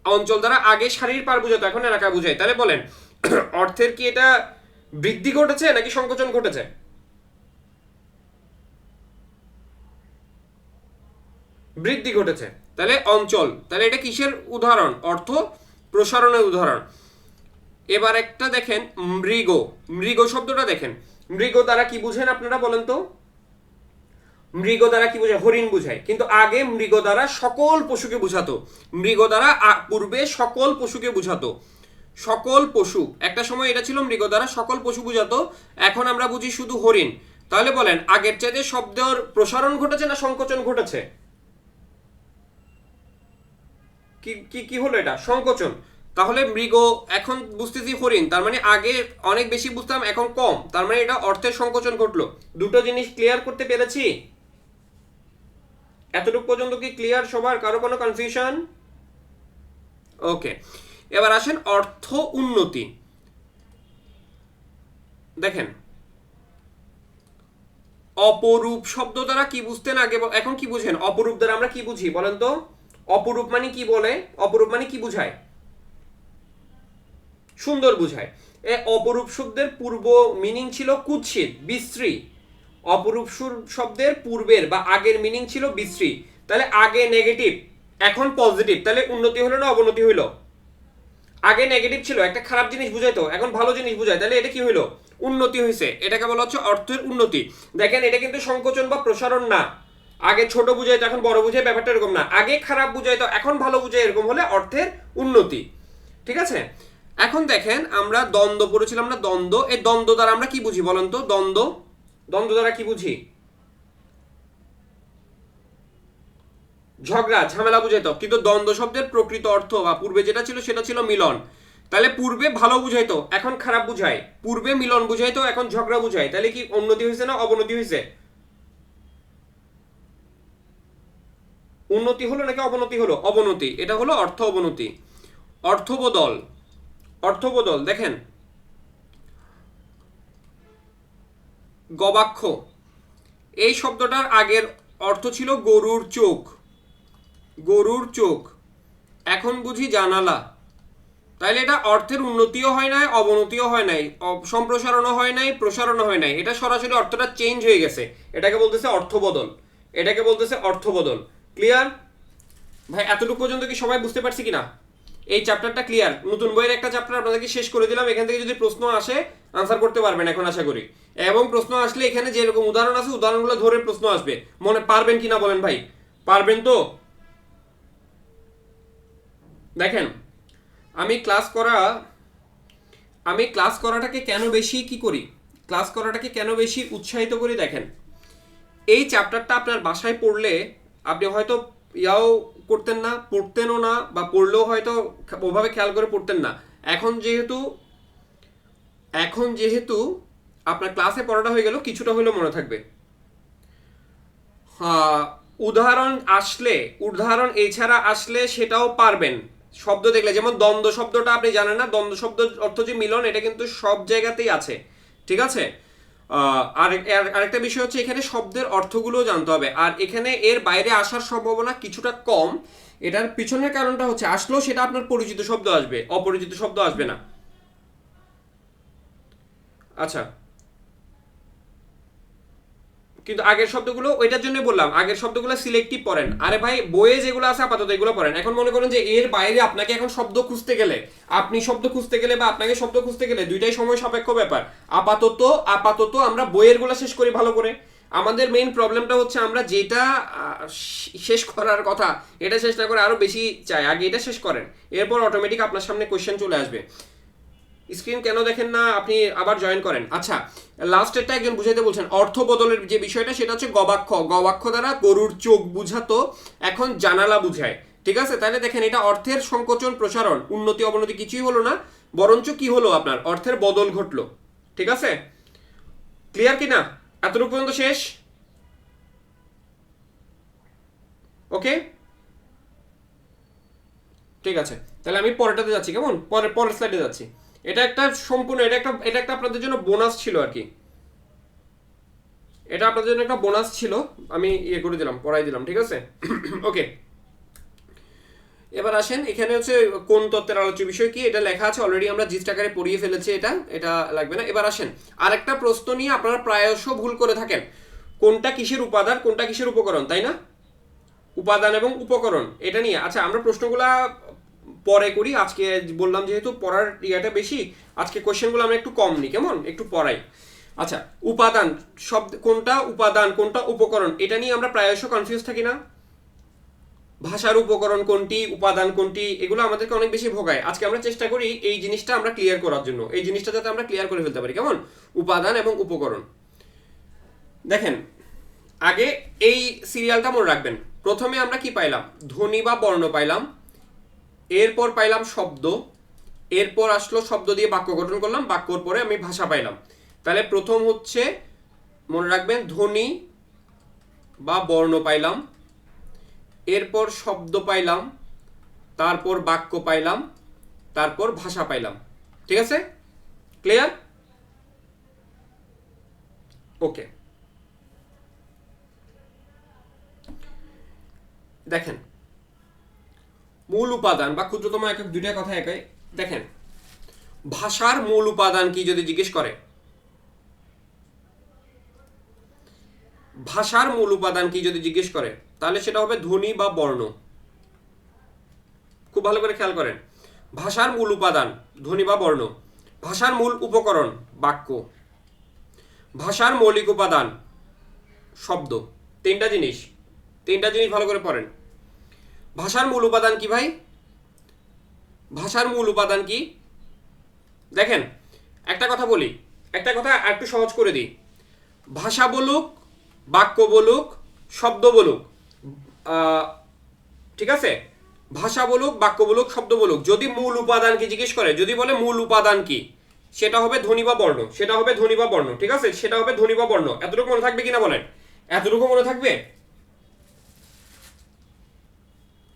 অঞ্চল দ্বারা আগে সারির পার বুঝাতো, এখন এলাকা বুঝায়। তাহলে বলেন অর্থের কি এটা বৃদ্ধি ঘটেছে নাকি সংকোচন ঘটেছে? বৃদ্ধি ঘটেছে। তাহলে অঞ্চল, তাহলে এটা কিসের উদাহরণ? অর্থ প্রসারণের উদাহরণ। এবার একটা দেখেন মৃগ। মৃগ শব্দটা দেখেন, মৃগ দ্বারা কি বুঝেন আপনারা বলেন তো? মৃগ দ্বারা কি বোঝায়? হরিণ বুঝায়। কিন্তু আগে মৃগ দ্বারা সকল পশুকে বুঝাতো। মৃগ দ্বারা পূর্বে সকল পশুকে বুঝাতো, সকল পশু। একটা সময় এটা ছিল মৃগ দ্বারা সকল পশু বুঝাতো, এখন আমরা বুঝি শুধু হরিণ। তাহলে বলেন আগের চাইতে শব্দের প্রসারণ ঘটেছে না সংকোচন ঘটেছে? কি কি কি হলো? এটা সংকোচন। তাহলে মৃগ এখন বুঝতেছি হরিণ, তার মানে আগে অনেক বেশি বুঝতাম এখন কম, তার মানে এটা অর্থের সংকোচন ঘটলো। দুটো জিনিস ক্লিয়ার করতে পেরেছি? এতটুকু পর্যন্ত কি ক্লিয়ার সবার? কারো কোনো কনফিউশন? ওকে, এবার আসেন অর্থ উন্নতি। দেখেন অপরূপ শব্দ দ্বারা কি বুঝতেন আগে, এখন কি বুঝেন? অপরূপ দ্বারা আমরা কি বুঝি বলেন তো? অপরূপ মানে কি বলে? অপরূপ মানে কি বুঝায়? সুন্দর বুঝায়। এ অপরূপ শব্দের পূর্ব মিনিং ছিল কুৎসিত, বিশ্রী। অপরূপ শব্দের পূর্বের বা আগের মিনিং ছিল বিশ্রী। তাহলে আগে নেগেটিভ, এখন পজিটিভ, তাহলে উন্নতি হলো না অবনতি হইলো? আগে নেগেটিভ ছিল, একটা খারাপ জিনিস বুঝাইতো, এখন ভালো জিনিস বুঝায়, তাহলে এটা কি হইলো? উন্নতি হয়েছে। এটাকে বলা হচ্ছে অর্থের উন্নতি। দেখেন এটা কিন্তু সংকোচন বা প্রসারণ না। আগে ছোট বুঝাইতো এখন বড় বুঝায়, ব্যাপারটা এরকম না। আগে খারাপ বুঝাইতো এখন ভালো বুঝায়, এরকম হলে অর্থের উন্নতি। ঠিক আছে, এখন দেখেন আমরা দ্বন্দ্ব পড়েছিলাম না? দ্বন্দ্ব, এই দ্বন্দ্ব দ্বারা আমরা কি বুঝি বলেন তো? দ্বন্দ্ব, দ্বন্দ্ব দ্বারা কি বুঝি? ঝগড়া ঝামেলা বুঝাইতো, কিন্তু দ্বন্দ্ব শব্দের প্রকৃত অর্থ বা পূর্বে যেটা ছিল সেটা ছিল মিলন। তাহলে পূর্বে ভালো বুঝাইতো এখন খারাপ বুঝায়, পূর্বে মিলন বুঝাইতো এখন ঝগড়া বুঝায়। তাহলে কি উন্নতি হয়েছে না অবনতি হয়েছে? উন্নতি হলো নাকি অবনতি হলো? অবনতি। এটা হলো অর্থ অবনতি। অর্থবদল। অর্থবদল দেখেন গবাক্ষ, এই শব্দটার আগের অর্থ ছিল গরুর চোখ, গরুর চোখ, এখন বুঝি জানালা। তাইলে এটা অর্থের উন্নতিও হয় নাই অবনতিও হয় নাই, সম্প্রসারণও হয় নাই প্রসারণও হয় নাই, এটা সরাসরি অর্থটা চেঞ্জ হয়ে গেছে। এটাকে বলতেছে অর্থবদল, এটাকে বলতেছে অর্থবদল। ক্লিয়ার ভাই? এতটুকু পর্যন্ত কি সবাই বুঝতে পারছি কিনা? এই চ্যাপ্টারটা ক্লিয়ার। নতুন বইয়ের একটা চ্যাপ্টার আপনাদেরকে শেষ করে দিলাম, এখান থেকে যদি প্রশ্ন আসে আনসার করতে পারবেন এখন আশা করি। এবং প্রশ্ন আসলে এখানে যেরকম উদাহরণ আছে উদাহরণগুলো ধরে প্রশ্ন আসবে, মনে পারবেন কিনা বলেন ভাই? পারবেন তো? দেখেন আমি ক্লাস করা, আমি ক্লাস করাটাকে কেন বেশি কি করি, ক্লাস করাটাকে কেন বেশি উৎসাহিত করি? দেখেন এই চ্যাপ্টারটা আপনার বাসায় পড়লে আপনি হয়তো ইয়াও করতেন না, পড়তেনও না, বা পড়লেও হয়তো ওভাবে খেয়াল করে পড়তেন না। এখন যেহেতু, এখন যেহেতু আপনার ক্লাসে পড়াটা হয়ে গেল, কিছুটা হলেও মনে থাকবে। উদাহরণ আসলে, উদাহরণ এছাড়া আসলে সেটাও পারবেন। শব্দ দেখলে, যেমন দ্বন্দ্ব শব্দটা আপনি জানেন না, দ্বন্দ্ব শব্দ অর্থ যে মিলন, এটা কিন্তু সব জায়গাতেই আছে। ঠিক আছে, আরেকটা বিষয় হচ্ছে এখানে শব্দের অর্থগুলো জানতে হবে, আর এখানে এর বাইরে আসার সম্ভাবনা কিছুটা কম। এটার পিছনের কারণটা হচ্ছে আসলেও সেটা আপনার পরিচিত শব্দ আসবে, অপরিচিত শব্দ আসবে না। আচ্ছা, কিন্তু আগের শব্দগুলো ওইটার জন্য বললাম আগের শব্দগুলো সিলেক্টিভ পড়েন। আরে ভাই বইয়ে যেগুলো আছে আপাতত এগুলো পড়েন। এখন মনে করেন যে এর বাইরে আপনাকে এখন শব্দ খুঁজতে গেলে, আপনি শব্দ খুঁজতে গেলে বা আপনাকে শব্দ খুঁজতে গেলে দুইটাই সময় সাপেক্ষ ব্যাপার। আপাতত আপাতত আমরা বইয়ের গুলো শেষ করি ভালো করে। আমাদের মেইন প্রবলেমটা হচ্ছে আমরা যেটা শেষ করার কথা এটা শেষ না করে আরো বেশি চাই, আগে এটা শেষ করেন, এরপর অটোমেটিক আপনার সামনে কোশ্চেন চলে আসবে। স্ক্রিন কেন দেখেন না? আপনি আবার জয়েন করেন। আচ্ছা, লাস্টেরটা একজন বুঝাইতে বলছেন, অর্থ বদলের যে বিষয়টা সেটা হচ্ছে গবাক্ষ। গবাক্ষ দ্বারা গরুর চোখ বুঝাতো, এখন জানালা বুঝায়। ঠিক আছে, তাহলে দেখেন এটা অর্থের সংকোচন প্রসারণ, উন্নতি অবনতি কিছুই হলো না, বরঞ্চ কি হলো আপনার অর্থের বদল ঘটলো। ঠিক আছে, ক্লিয়ার কি না? এতটুকু পর্যন্ত শেষ? ওকে, ঠিক আছে। তাহলে আমি পরেরটাতে যাচ্ছি, কেমন, পরের স্লাইডে যাচ্ছি। এটা একটা সম্পূর্ণ, এটা একটা আপনাদের জন্য বোনাস ছিল আর কি। এটা আপনাদের জন্য একটা বোনাস ছিল, আমি ইয়ে করে দিলাম, পড়াই দিলাম, ঠিক আছে। ওকে, এবার আসেন, এখানে হচ্ছে কোন তত্ত্বের আলোচ্য বিষয় কি, এটা লেখা আছে অলরেডি, আমরা জিস্ট আকারে পড়িয়ে ফেলেছি, এটা এটা লাগবে না। এবার আসেন আরেকটা প্রশ্ন নিয়ে আপনারা প্রায়শ ভুল করে থাকেন, কোনটা কিসের উপাদান, কোনটা কিসের উপকরণ, তাই না? উপাদান এবং উপকরণ, এটা নিয়ে। আচ্ছা, আমরা প্রশ্নগুলা পরে করি, আজকে বললাম যেহেতু পড়ার ইয়াটা বেশি, আজকে কোশ্চেনগুলো আমরা একটু কম নিই, কেমন, একটু পড়াই। আচ্ছা, উপাদান শব্দ, কোনটা উপাদান কোনটা উপকরণ, এটা নিয়ে আমরা প্রায়শ কনফিউজ থাকি না? ভাষার উপকরণ কোনটি, উপাদান কোনটি, এগুলো আমাদেরকে অনেক বেশি ভোগায়। আজকে আমরা চেষ্টা করি এই জিনিসটা আমরা ক্লিয়ার করার জন্য, এই জিনিসটা যাতে আমরা ক্লিয়ার করে ফেলতে পারি, কেমন, উপাদান এবং উপকরণ। দেখেন, আগে এই সিরিয়ালটা মনে রাখবেন। প্রথমে আমরা কি পাইলাম, ধ্বনি বা বর্ণ পাইলাম, এরপর পাইলাম শব্দ, এরপর আসলো শব্দ দিয়ে বাক্য গঠন করলাম, বাক্যর পরে আমি ভাষা পাইলাম। তাহলে প্রথম হচ্ছে মনে রাখবেন ধ্বনি বা বর্ণ পাইলাম, এরপর শব্দ পাইলাম, তারপর বাক্য পাইলাম, তারপর ভাষা পাইলাম। ঠিক আছে, ক্লিয়ার? ওকে, দেখেন, মূল উপাদান বা ক্ষুদ্রতম একক, দুইটা কথা একাই। দেখেন, ভাষার মূল উপাদান কি যদি জিজ্ঞেস করে, ভাষার মূল উপাদান কি যদি জিজ্ঞেস করে, তাহলে সেটা হবে ধ্বনি বা বর্ণ। খুব ভালো করে খেয়াল করেন, ভাষার মূল উপাদান ধ্বনি বা বর্ণ, ভাষার মূল উপকরণ বাক্য, ভাষার মৌলিক উপাদান শব্দ। তিনটা জিনিস, তিনটা জিনিস ভালো করে পড়েন। ভাষার মূল উপাদান কি ভাই? ভাষার মূল উপাদান কি? দেখেন, একটা কথা বলি, একটা কথা একটু সহজ করে দিই। ভাষা বলুক, বাক্য বলুক, শব্দ বলুক, ঠিক আছে, ভাষা বলুক, বাক্য বলুক, শব্দ বলুক, যদি মূল উপাদান কি জিজ্ঞেস করে, যদি বলে মূল উপাদান কি, সেটা হবে ধ্বনি বা বর্ণ, সেটা হবে ধ্বনি বা বর্ণ, ঠিক আছে, সেটা হবে ধ্বনি বা বর্ণ। এতটুকু মনে থাকবে কিনা বলেন? এতটুকু মনে থাকবে?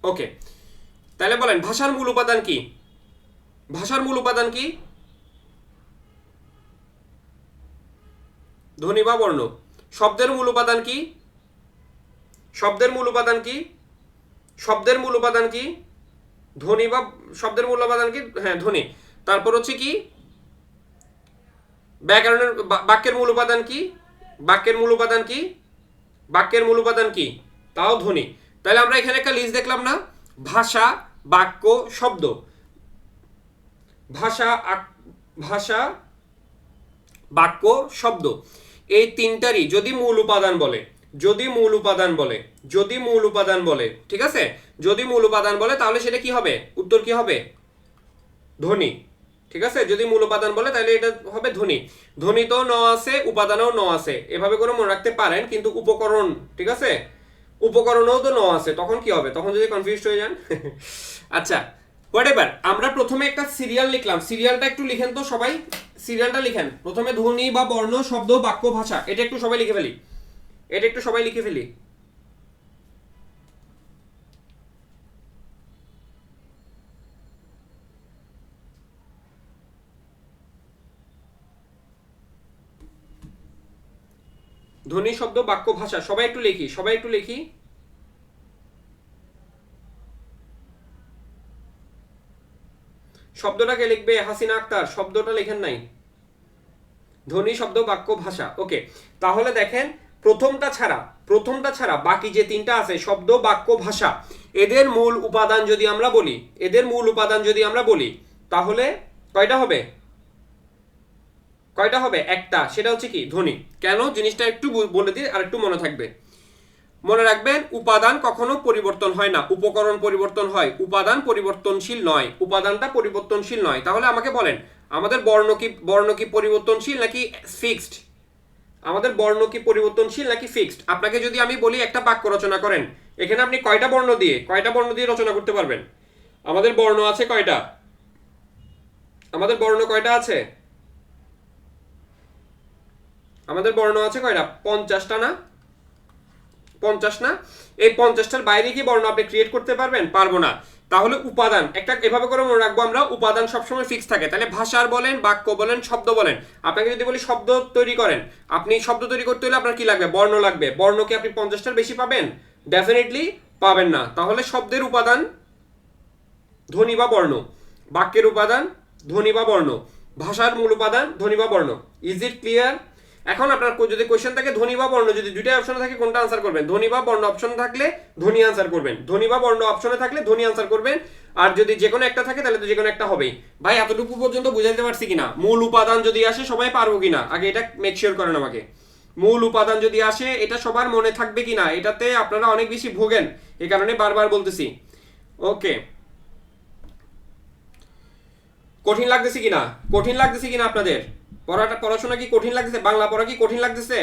ওকে, তাহলে বলেন ভাষার মূল উপাদান কি? ভাষার মূল উপাদান কি? ধ্বনি বা বর্ণ। শব্দের মূল উপাদান কি? শব্দের মূল উপাদান কি? শব্দের মূল উপাদান কি? ধ্বনি বা শব্দের মূল উপাদান কি? হ্যাঁ, ধ্বনি। তারপর হচ্ছে কি, ব্যাকরণের বাক্যের মূল উপাদান কি? বাক্যের মূল উপাদান কি? বাক্যের মূল উপাদান কি? তাও ধ্বনি। তাহলে আমরা এখানে একটা লিস্ট দেখলাম না, ভাষা, বাক্য, শব্দ। ভাষা, ভাষা, বাক্য, শব্দ, এই তিনটারই যদি মূল উপাদান বলে, যদি মূল উপাদান বলে, যদি মূল উপাদান বলে, ঠিক আছে, যদি মূল উপাদান বলে, তাহলে সেটা কি হবে? উত্তর কি হবে? ধ্বনি। ঠিক আছে, যদি মূল উপাদান বলে তাহলে এটা হবে ধ্বনি। ধ্বনিতেও ন আছে, উপাদানেও ন আছে, এভাবে করে মনে রাখতে পারেন। কিন্তু উপকরণ, ঠিক আছে, উপকরণেও তো ন আছে, তখন কি হবে? তখন যদি কনফিউজড হয়ে যান। আচ্ছা, হোয়াটএভার, আমরা প্রথমে একটা সিরিয়াল লিখলাম, সিরিয়ালটা একটু লিখেন তো সবাই, সিরিয়ালটা লিখেন। প্রথমে ধ্বনি বা বর্ণ, শব্দ, বাক্য, ভাষা, এটা একটু সবাই লিখে ফেলি, এটা একটু সবাই লিখে ফেলি। ধ্বনি, শব্দ, বাক্য, ভাষা, সবাই একটু লিখি, সবাই একটু লিখি। শব্দটাকে লিখবে হাসিনা আক্তার, শব্দটা লেখেন নাই। ধ্বনি, শব্দ, বাক্য, ভাষা। ওকে, তাহলে দেখেন, প্রথমটা ছাড়া, প্রথমটা ছাড়া বাকি যে তিনটা আছে, শব্দ, বাক্য, ভাষা, এদের মূল উপাদান যদি আমরা বলি, এদের মূল উপাদান যদি আমরা বলি, তাহলে কয়টা হবে? কয়টা হবে? একটা, সেটা হচ্ছে কি, ধ্বনি। কেন, জিনিসটা একটু বলে দিই, আর একটু মনে থাকবে। মনে রাখবেন, উপাদান কখনো পরিবর্তন হয় না, উপকরণ পরিবর্তন হয়, উপাদান পরিবর্তনশীল নয়, উপাদানটা পরিবর্তনশীল নয়। তাহলে আমাকে বলেন, আমাদের বর্ণ কি পরিবর্তনশীল নাকি ফিক্সড? আমাদের বর্ণ কি পরিবর্তনশীল নাকি ফিক্সড? আপনাকে যদি আমি বলি একটা বাক্য রচনা করেন, এখানে আপনি কয়টা বর্ণ দিয়ে রচনা করতে পারবেন? আমাদের বর্ণ আছে কয়টা? আমাদের বর্ণ কয়টা আছে? আমাদের বর্ণ আছে কয়টা? 50টা না? 50 না? এই 50টার বাইরে কি বর্ণ আপনি ক্রিয়েট করতে পারবেন? পারবো না। তাহলে উপাদান একটা এভাবে করে মনে রাখবো আমরা, উপাদান সবসময় ফিক্স থাকে। তাহলে ভাষার বলেন, বাক্য বলেন, শব্দ বলেন, আপনাকে যদি বলি শব্দ তৈরি করেন, আপনি শব্দ তৈরি করতে হলে আপনার কি লাগবে? বর্ণ লাগবে। বর্ণ কি আপনি 50টার বেশি পাবেন? ডেফিনেটলি পাবেন না। তাহলে শব্দের উপাদান ধ্বনি বা বর্ণ, বাক্যের উপাদান ধ্বনি বা বর্ণ, ভাষার মূল উপাদান ধ্বনি বা বর্ণ। Is it clear? এখন আপনার যদি কোশ্চেন থাকে ধ্বনি বা বর্ণ, যদি দুইটাই অপশনে থাকে কোনটা আনসার করবেন? ধ্বনি বা বর্ণ অপশন থাকলে ধ্বনি আনসার করবেন, ধ্বনি বা বর্ণ অপশনে থাকলে ধ্বনি আনসার করবেন, আর যদি যে কোনো একটা থাকে তাহলে তো যে কোনো একটা হবেই। ভাই এতটুকু পর্যন্ত বুঝাইতে পারছি কিনা? মূল উপাদান যদি আসে সবাই পারবো কিনা আগে এটা মেক শিওর করেন আমাকে। মূল উপাদান যদি আসে এটা সবার মনে থাকবে কিনা, এটাতে আপনারা অনেক বেশি ভোগেন, এই কারণে বারবার বলতেছি। ওকে, কঠিন লাগতেছে কিনা? কঠিন লাগতেছে কিনা আপনাদের? পড়াশোনা কি কঠিন লাগতেছে? বাংলা পড়া কি কঠিন লাগতেছে?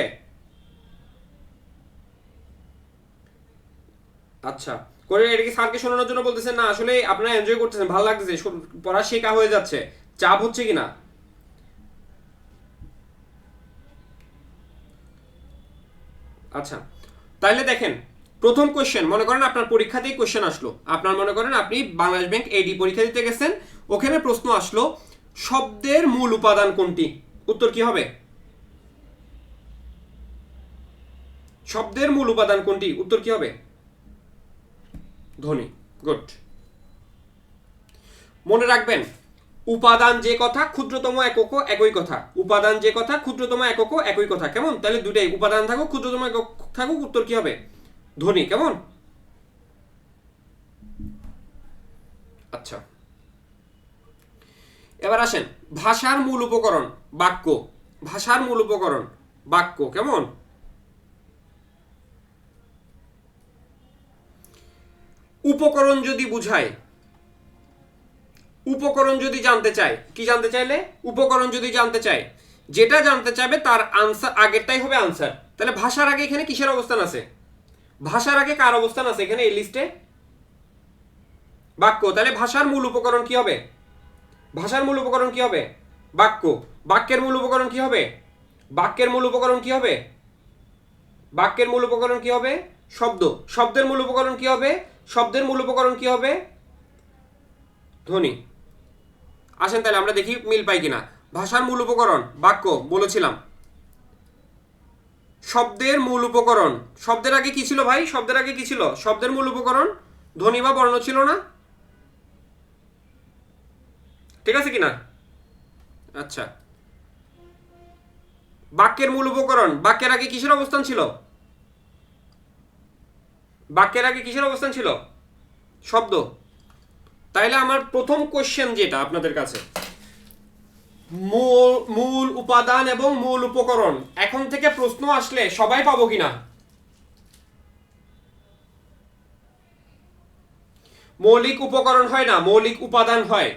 আচ্ছা, করে এটা কি স্যারকে শোনানোর জন্য বলতেছেন না আসলে আপনারা এনজয় করতেছেন, ভালো লাগতেছে, পড়া শেখা হয়ে যাচ্ছে, চাপ হচ্ছে কিনা? আচ্ছা, তাহলে দেখেন প্রথম কোশ্চেন, মনে করেন আপনার পরীক্ষাতেই কোশ্চেন আসলো, আপনার মনে করেন আপনি বাংলাদেশ ব্যাংক এডি পরীক্ষা দিতে গেছেন, ওখানে প্রশ্ন আসলো শব্দের মূল উপাদান কোনটি? উত্তর কি হবে? শব্দের মূল উপাদান কোনটি? উত্তর কি হবে? ধ্বনি। গুড। মনে রাখবেন উপাদান যে কথা ক্ষুদ্রতম এককও একই কথা, উপাদান যে কথা ক্ষুদ্রতম এককও একই কথা। কেমন? তাহলে দুটাই উপাদান থাকুক ক্ষুদ্রতম একক থাকুক, উত্তর কি হবে? ধ্বনি। কেমন? আচ্ছা, এবার আসেন ভাষার মূল উপকরণ বাক্য, ভাষার মূল উপকরণ বাক্য। কেমন? উপকরণ যদি বুঝায়, উপকরণ যদি জানতে চায়, কি জানতে চাইলে? উপকরণ যদি জানতে চায়, যেটা জানতে চাইবে তার আনসার আগেরটাই হবে আনসার। তাহলে ভাষার আগে এখানে কিসের অবস্থান আছে? ভাষার আগে কার অবস্থান আছে এখানে এই লিস্টে? বাক্য। তাহলে ভাষার মূল উপকরণ কি হবে? ভাষার মূল উপকরণ কি হবে? বাক্য। বাক্যের মূল উপকরণ কি হবে? বাক্যের মূল উপকরণ কি হবে? বাক্যের মূল উপকরণ কি হবে? শব্দ। শব্দের মূল উপকরণ কি হবে? শব্দের মূল উপকরণ কি হবে? ধ্বনি। আসেন তাহলে আমরা দেখি মিল পাই কিনা। ভাষার মূল উপকরণ বাক্য বলেছিলাম। শব্দের মূল উপকরণ, শব্দের আগে কি ছিল ভাই? শব্দের আগে কি ছিল? শব্দের মূল উপকরণ ধ্বনি বা বর্ণ ছিল না? ঠিক আছে কিনা? আচ্ছা, বাক্যের মূল উপকরণ, বাক্যের আগে কিসের অবস্থান ছিল? বাক্যের আগে কিসের অবস্থান ছিল? শব্দ। তাইলে আমার প্রথম কোশ্চেন যেটা আপনাদের কাছে, মূল মূল উপাদান এবং মূল উপকরণ, এখন থেকে প্রশ্ন আসলে সবাই পাবো কিনা? মৌলিক উপকরণ হয় না, মৌলিক উপাদান হয়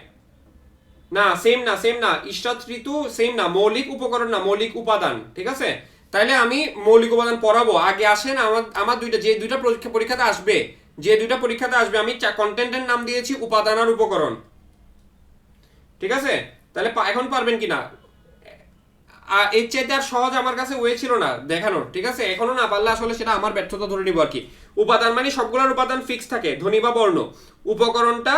না। সেম না, সেম না, ইশরাত ঋতু সেম না, মৌলিক উপকরণ না, মৌলিক উপাদান। ঠিক আছে, তাইলে আমি মৌলিক উপাদান পড়াবো। আগে আসেন আমার আমার দুইটা, যে দুইটা পরীক্ষাতে আসবে, যে দুইটা পরীক্ষাতে আসবে আমি কন্টেন্টের নাম দিয়েছি উপাদান আর উপকরণ। ঠিক আছে, তাহলে এখন পারবেন কিনা? এর চাইতে আর সহজ আমার কাছে ওয়ে ছিল না দেখানোর। ঠিক আছে, এখনো না পারলে আসলে সেটা আমার ব্যর্থতা ধরে নিব আর কি। উপাদান মানে সবগুলোর উপাদান ফিক্স থাকে, ধ্বনি বা বর্ণ। উপকরণটা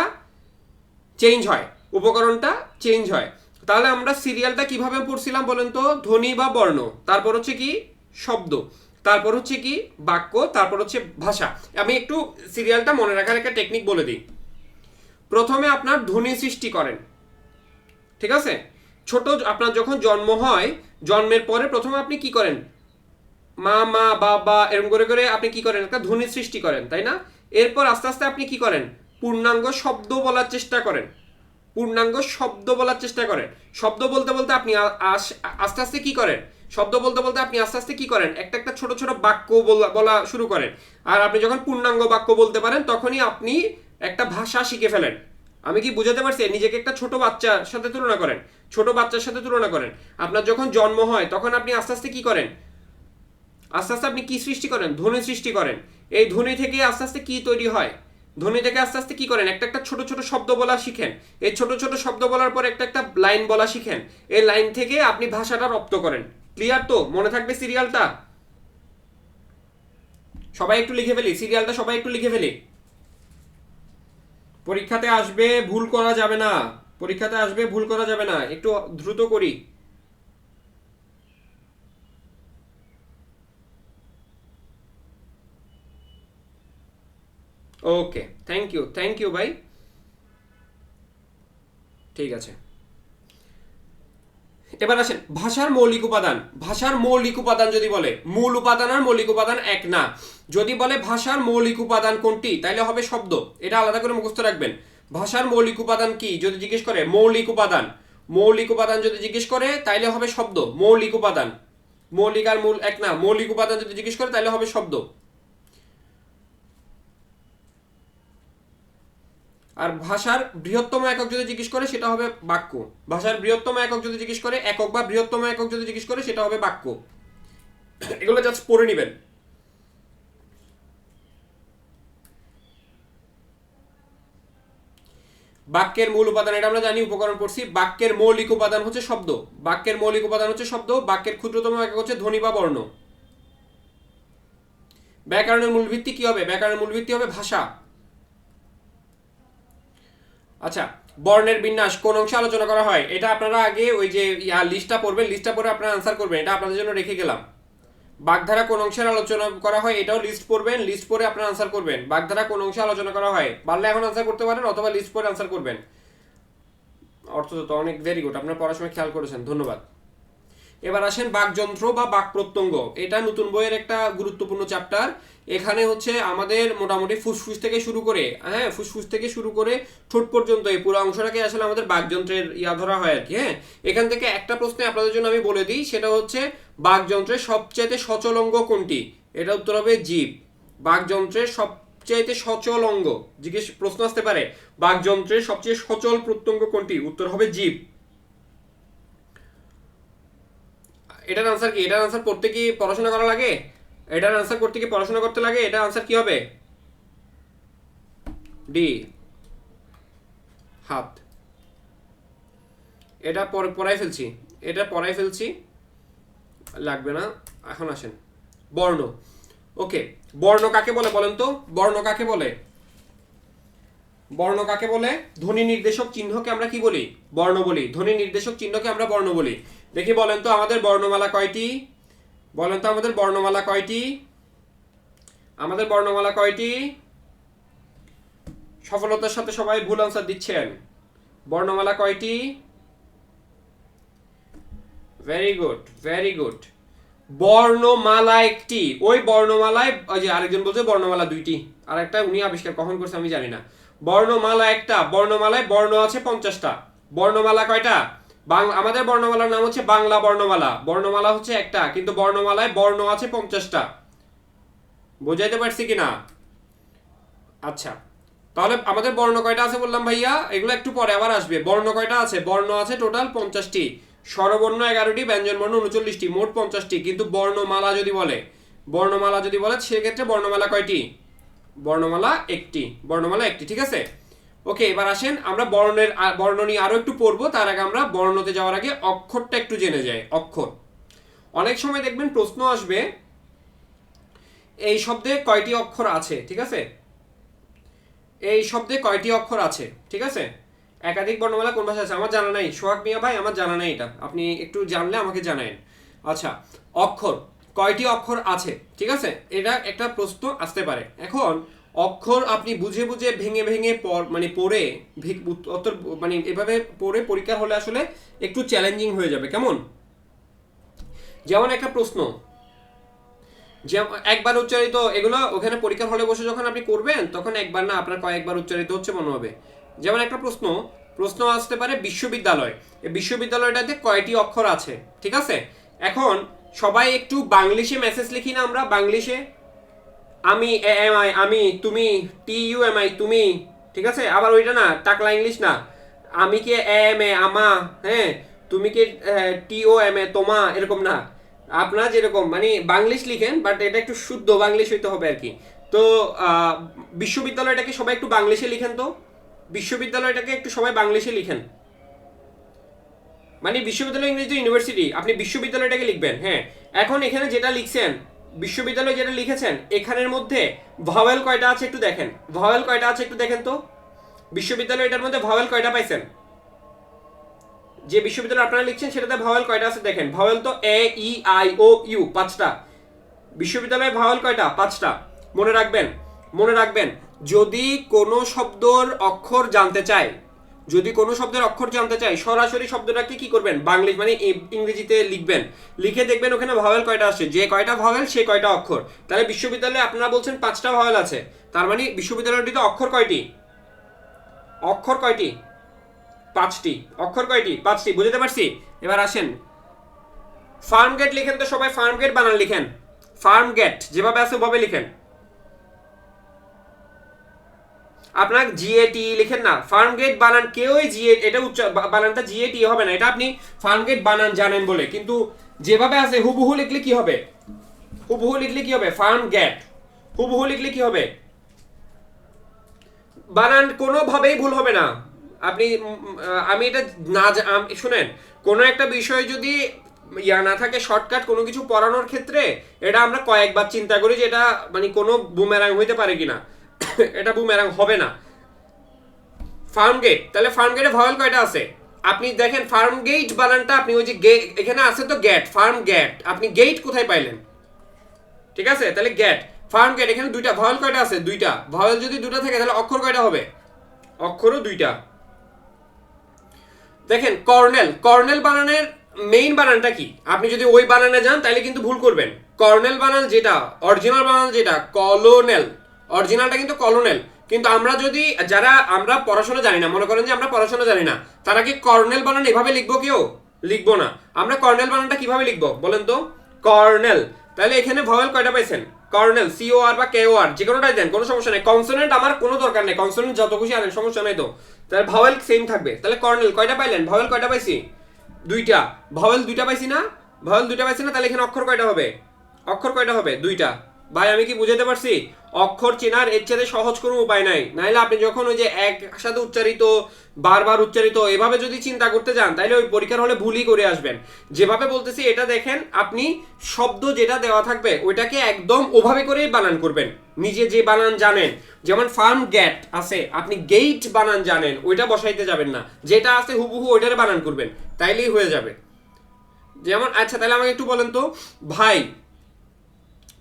চেঞ্জ হয়, উপকরণটা চেঞ্জ হয়। তাহলে আমরা সিরিয়ালটা কিভাবে পড়ছিলাম বলেন তো? ধ্বনি বা বর্ণ, তারপর হচ্ছে কি শব্দ, তারপর হচ্ছে কি বাক্য, তারপর হচ্ছে ভাষা। আমি একটু সিরিয়ালটা মনে রাখার একটা টেকনিক বলে দিই। প্রথমে আপনার ধ্বনি সৃষ্টি করেন। ঠিক আছে, ছোট আপনার যখন জন্ম হয়, জন্মের পরে প্রথমে আপনি কি করেন? মা মা বাবা এরকম করে করে আপনি কি করেন? একটা ধ্বনি সৃষ্টি করেন, তাই না? এরপর আস্তে আস্তে আপনি কি করেন? পূর্ণাঙ্গ শব্দ বলার চেষ্টা করেন, পূর্ণাঙ্গ শব্দ বলার চেষ্টা করেন। শব্দ বলতে বলতে আপনি আস্তে আস্তে কি করেন? শব্দ বলতে বলতে আপনি আস্তে আস্তে কি করেন? একটা একটা ছোট ছোট বাক্য বলা শুরু করেন। আর আপনি যখন পূর্ণাঙ্গ বাক্য বলতে পারেন তখনই আপনি একটা ভাষা শিখে ফেলেন। আমি কি বুঝাতে পারছি? নিজেকে একটা ছোট বাচ্চার সাথে তুলনা করেন, ছোট বাচ্চার সাথে তুলনা করেন। আপনার যখন জন্ম হয় তখন আপনি আস্তে আস্তে কি করেন? আস্তে আস্তে আপনি কি সৃষ্টি করেন? ধ্বনি সৃষ্টি করেন। এই ধ্বনি থেকে আস্তে আস্তে কি তৈরি হয়? ধ্বনি থেকে আস্তে আস্তে কি করেন? একটা একটা ছোট ছোট শব্দ বলা শিখেন। এই ছোট ছোট শব্দ বলার পর একটা একটা লাইন বলা শিখেন। এই লাইন থেকে আপনি ভাষাটা রপ্ত করেন। ক্লিয়ার তো? মনে থাকবে সিরিয়ালটা? সবাই একটু লিখে ফেলি, সিরিয়ালটা সবাই একটু লিখে ফেলি। পরীক্ষাতে আসবে, ভুল করা যাবে না। পরীক্ষাতে আসবে, ভুল করা যাবে না, একটু দ্রুত করি। ওকে, থ্যাংক ইউ ভাই। ঠিক আছে, এবার আসেন ভাষার মৌলিক উপাদান। ভাষার মৌলিক উপাদান যদি বলে, মূল উপাদান আর মৌলিক উপাদান এক না। যদি বলে ভাষার মৌলিক উপাদান কোনটি, তাইলে হবে শব্দ। এটা আলাদা করে মুখস্থ রাখবেন। ভাষার মৌলিক উপাদান কি যদি জিজ্ঞেস করে, মৌলিক উপাদান। মৌলিক উপাদান যদি জিজ্ঞেস করে তাইলে হবে শব্দ, মৌলিক উপাদান। মৌলিক আর মূল এক না, মৌলিক উপাদান যদি জিজ্ঞেস করে তাহলে হবে শব্দ। আর ভাষার বৃহত্তম একক যদি জিজ্ঞেস করে সেটা হবে বাক্য। ভাষার বৃহত্তম একক যদি জিজ্ঞেস করে, একক বা বৃহত্তম একক যদি জিজ্ঞেস করে সেটা হবে বাক্য। এগুলো জাস্ট পড়ে নেবেন। বাক্যের মূল উপাদান এটা আমরা জানি, উপকরণ পড়ছি। বাক্যের মৌলিক উপাদান হচ্ছে শব্দ। বাক্যের মৌলিক উপাদান হচ্ছে শব্দ। বাক্যের ক্ষুদ্রতম একক হচ্ছে ধ্বনি বা বর্ণ। ব্যাকরণের মূল ভিত্তি কি হবে? ব্যাকরণের মূল ভিত্তি হবে ভাষা। আচ্ছা, বর্ণের বিন্যাস কোন অংশে আলোচনা করা হয়? এটা আপনারা আগে ওই যে লিস্টটা পড়বেন, লিস্টটা পড়ে আপনারা আনসার করবেন। এটা আপনাদের জন্য রেখে গেলাম। বাগধারা কোন অংশের আলোচনা করা হয় এটাও লিস্ট পড়বেন, লিস্ট পড়ে আপনারা আনসার করবেন। বাগধারা কোন অংশে আলোচনা করা হয় পারলে এখন আনসার করতে পারেন, অথবা লিস্ট পড়ে আনসার করবেন। অর্থতত্ত্ব অনেক ভেরি গুড, আপনার পড়াশোনা খেয়াল করেছেন, ধন্যবাদ। এবার আসেন বাকযন্ত্র বা বাক প্রত্যঙ্গ। এটা নতুন বইয়ের একটা গুরুত্বপূর্ণ চ্যাপ্টার। এখানে হচ্ছে আমাদের মোটামুটি ফুসফুস থেকে শুরু করে, হ্যাঁ, ফুসফুস থেকে শুরু করে ঠোঁট পর্যন্ত এই পুরো অংশটাকে আসলে আমাদের বাকযন্ত্রের ধরা হয় আর কি। হ্যাঁ, এখান থেকে একটা প্রশ্নে আপনাদের জন্য আমি বলে দিই, সেটা হচ্ছে বাকযন্ত্রের সবচেয়ে সচল অঙ্গ কোনটি? এটা উত্তর হবে জীব। বাকযন্ত্রের সবচাইতে সচল অঙ্গ জিজ্ঞেস প্রশ্ন আসতে পারে, বাকযন্ত্রের সবচেয়ে সচল প্রত্যঙ্গ কোনটি? উত্তর হবে জীব। এটার আনসার কি? এটার আনসার পড়তে কি পড়াশোনা করা লাগে? এটার আনসার করতে কি পড়াশোনা করতে লাগে? এটার আনসার কি হবে? ডি, হাত। এটা পড়াই ফেলছি, এটা পড়াই ফেলছি, লাগবে না। এখন আসেন বর্ণ। ওকে, বর্ণ কাকে বলে বলেন তো? বর্ণ কাকে বলে? বর্ণ কাকে বলে? ধ্বনি নির্দেশক চিহ্নকে আমরা কি বলি? বর্ণ বলি। ধ্বনি নির্দেশক চিহ্নকে আমরা বর্ণ বলি। দেখি বলেন তো আমাদের বর্ণমালা কয়টি? বলেন তো আমাদের বর্ণমালা কয়টি? আমাদের বর্ণমালা কয়টি? সফলতার সাথে সবাই ভুল আনসার দিচ্ছেন। বর্ণমালা কয়টি? Very good, very good. বর্ণমালা একটি। ওই বর্ণমালায় ওই যে আরেকজন বলছে বর্ণমালা দুইটি, আর একটা উনি আবিষ্কার কখন করছে আমি জানি না। বর্ণমালা একটা। বর্ণমালায় বর্ণ আছে 50টা। বর্ণমালা কয়টা? আমাদের বর্ণমালার নাম হচ্ছে বাংলা বর্ণমালা। বর্ণমালা হচ্ছে একটা, কিন্তু বর্ণমালায় বর্ণ আছে 50টা। বোঝাইতে পারছি কিনা? আচ্ছা, তাহলে আমাদের বর্ণ কয়টা আছে বললাম ভাইয়া? এগুলো একটু পরে আবার আসবে। বর্ণ কয়টা আছে? বর্ণ আছে টোটাল 50টি। স্বরবর্ণ 11টি, ব্যঞ্জনবর্ণ 39টি, মোট 50টি। কিন্তু বর্ণমালা যদি বলে, বর্ণমালা যদি বলে সেক্ষেত্রে বর্ণমালা কয়টি? বর্ণমালা একটি। বর্ণমালা একটি, ঠিক আছে। ওকে, এবার আসেন আমরা বর্ণ নিয়ে আরো একটু পড়বো। তার আগে আমরা বর্ণতে যাওয়ার আগে অক্ষরটা একটু জেনে যাই। অক্ষর, অনেক সময় দেখবেন প্রশ্ন আসবে এই শব্দে কয়টি অক্ষর আছে, ঠিক আছে। এই শব্দে কয়টি অক্ষর আছে, ঠিক আছে। একাধিক বর্ণমালা কোন ভাষায় আছে আমার জানা নাই। সোহাগ মিয়া ভাই, আমার জানা নাই, এটা আপনি একটু জানলে আমাকে জানায়েন। আচ্ছা, অক্ষর কয়টি অক্ষর আছে, ঠিক আছে, এটা একটা প্রশ্ন আসতে পারে। এখন অক্ষর আপনি বুঝে বুঝে ভেঙে ভেঙে মানে পড়ে উত্তর মানে এভাবে পড়ে পরীক্ষা হলে আসলে একটু চ্যালেঞ্জিং হয়ে যাবে। কেমন? যেমন একটা প্রশ্ন যে একবার উচ্চারিত, এগুলো ওখানে পরীক্ষার হলে বসে যখন আপনি করবেন তখন একবার না আপনার কয়েকবার উচ্চারিত হচ্ছে মনে হবে। যেমন একটা প্রশ্ন আসতে পারে বিশ্ববিদ্যালয়, এই বিশ্ববিদ্যালয়টাতে কয়টি অক্ষর আছে, ঠিক আছে। এখন সবাই একটু বাংলিশে মেসেজ লিখি না আমরা? বাংলিশে আমি, এম আই আমি, তুমি, টি ইউ এম আই তুমি, ঠিক আছে। আবার ওইটা না টাকলা ইংলিশ না, আমি কে এম এ আমা, হ্যাঁ, তুমি কে টি ও এম এ তোমা, এরকম না। আপনারা যেরকম মানে বাংলিশ লিখেন, বাট এটা একটু শুদ্ধ বাংলিশ হইতে হবে আর কি। তো বিশ্ববিদ্যালয়টাকে সবাই একটু বাংলিশে লিখেন তো। বিশ্ববিদ্যালয়টাকে একটু সবাই বাংলিশে লিখেন। মানে বিশ্ববিদ্যালয় ইংরেজি ইউনিভার্সিটি, আপনি বিশ্ববিদ্যালয়টাকে লিখবেন। হ্যাঁ, এখন এখানে যেটা লিখছেন বিশ্ববিদ্যালয় যেটা লিখেছেন এখানের মধ্যে ভাওয়েল কয়টা আছে একটু দেখেন, ভাওয়েল কয়টা আছে একটু দেখেন তো। বিশ্ববিদ্যালয় এটার মধ্যে ভাওয়েল কয়টা পাইছেন? যে বিশ্ববিদ্যালয় আপনারা লিখছেন সেটাতে ভাওয়েল কয়টা আছে দেখেন। ভাওয়েল তো এ ই আই ও ইউ 5টা। বিশ্ববিদ্যালয়ে ভাওয়েল কয়টা? 5টা। মনে রাখবেন, মনে রাখবেন, যদি কোনো শব্দর অক্ষর জানতে চাই, যদি কোনো শব্দের অক্ষর জানতে চাই সরাসরি শব্দটাকে কি করবেন, বাংলিশ মানে ইংরেজিতে লিখবেন, লিখে দেখবেন ওখানে ভাওয়েল কয়টা আসছে, যে কয়টা ভাওয়েল সে কয়টা অক্ষর। তাহলে বিশ্ববিদ্যালয়ে আপনারা বলছেন 5টা ভাওয়েল আছে, তার মানে বিশ্ববিদ্যালয়টিতে অক্ষর কয়টি? অক্ষর কয়টি? 5টি। অক্ষর কয়টি? 5টি। বুঝতে পারছি? এবার আসেন, ফার্ম গেট লিখেন তো সবাই, ফার্ম গেট বানান লিখেন, ফার্ম গেট যেভাবে আছে ওভাবে লিখেন। আপনার জিএটি লিখেন না, ফার্ম গেট বানান কেউই জিএ এটা বানানটা জিএটি হবে না, এটা আপনি ফার্ম গেট বানান জানেন বলে, কিন্তু যেভাবে আছে হুবহু লিখলে কি হবে? হুবহু লিখলে কি হবে? Farm gate. হুবহু লিখলে কি হবে? বানান কোনোভাবেই ভুল হবে না। আপনি আমি এটা না শুনেন, কোনো একটা বিষয় যদি ইয়া না থাকে, শর্টকাট কোনো কিছু পড়ানোর ক্ষেত্রে এটা আমরা কয়েকবার চিন্তা করি যে এটা মানে কোনো বুমেরাং হইতে পারে কিনা। এটা বুমেরাং হবে না। ফার্ম গেট, তাহলে ফার্ম গেটে ভাওয়েল কয়টা আছে? আপনি দেখেন ফার্ম গেট বানানটা আপনি ওই যে এখানে আছে তো গেট, ফার্ম গেট, আপনি গেট কোথায় পাইলেন? ঠিক আছে, তাহলে গেট, ফার্ম গেট, এখানে দুইটা ভাওয়েল কয়টা আছে? দুইটা। ভাওয়েল যদি দুটো থাকে তাহলে অক্ষর কয়টা হবে? অক্ষরও দুইটা। দেখেন কর্নেল, কর্নেল বানানের মেইন বানানটা কি? আপনি যদি ওই বানানে যান তাহলে কিন্তু ভুল করবেন। কর্নেল বানান যেটা, অরিজিনাল বানান যেটা কলোনেল, অরিজিনালটা কিন্তু কলোনেল। কিন্তু আমরা যদি যারা আমরা পড়াশোনা জানি না, মনে করেন যে আমরা পড়াশোনা জানি না, তারা কি কর্নেল বানান এভাবে লিখবো? কেউ লিখবো না। আমরা কর্নেল বানানটা কিভাবে লিখবো বলেন তো? কর্নেল। তাহলে এখানে ভাওয়েল কয়টা পাইছেন? কর্নেল, সিও আর বা কেও আর যে কোনোটাই দেন, কোনো সমস্যা নেই। কনসোনেন্ট আমার কোনো দরকার নেই, কনসোনেন্ট যত খুশি আনেন, সমস্যা নাই তো। তাহলে ভাওয়েল সেম থাকবে। তাহলে কর্নেল কয়টা পাইলেন? ভাওয়েল কয়টা পাইছি? দুইটা। ভাওয়েল দুইটা পাইছি না? ভাওয়েল দুইটা পাইছি না? তাহলে এখানে অক্ষর কয়টা হবে? অক্ষর কয়টা হবে? দুইটা। ভাই আমি কি বুঝাতে পারছি? অক্ষর চেনার এর চেয়ে সহজ কোনো উপায় নাই। নাইলে আপনি যখন ওই যে একসাথে উচ্চারিত, বারবার উচ্চারিত এভাবে যদি চিন্তা করতে যান তাহলে ওই পরীক্ষার হলে ভুলই করে আসবেন। যেভাবে বলতেছি এটা দেখেন, আপনি শব্দ যেটা দেওয়া থাকবে ওইটাকে একদম ওভাবে করেই বানান করবেন, নিজে যে বানান জানেন। যেমন ফার্ম গেট আছে, আপনি গেট বানান জানেন, ওইটা বসাইতে যাবেন না, যেটা আছে হুবহু ওইটারে বানান করবেন, তাইলেই হয়ে যাবে। যেমন আচ্ছা তাহলে আমাকে একটু বলেন তো, ভাই,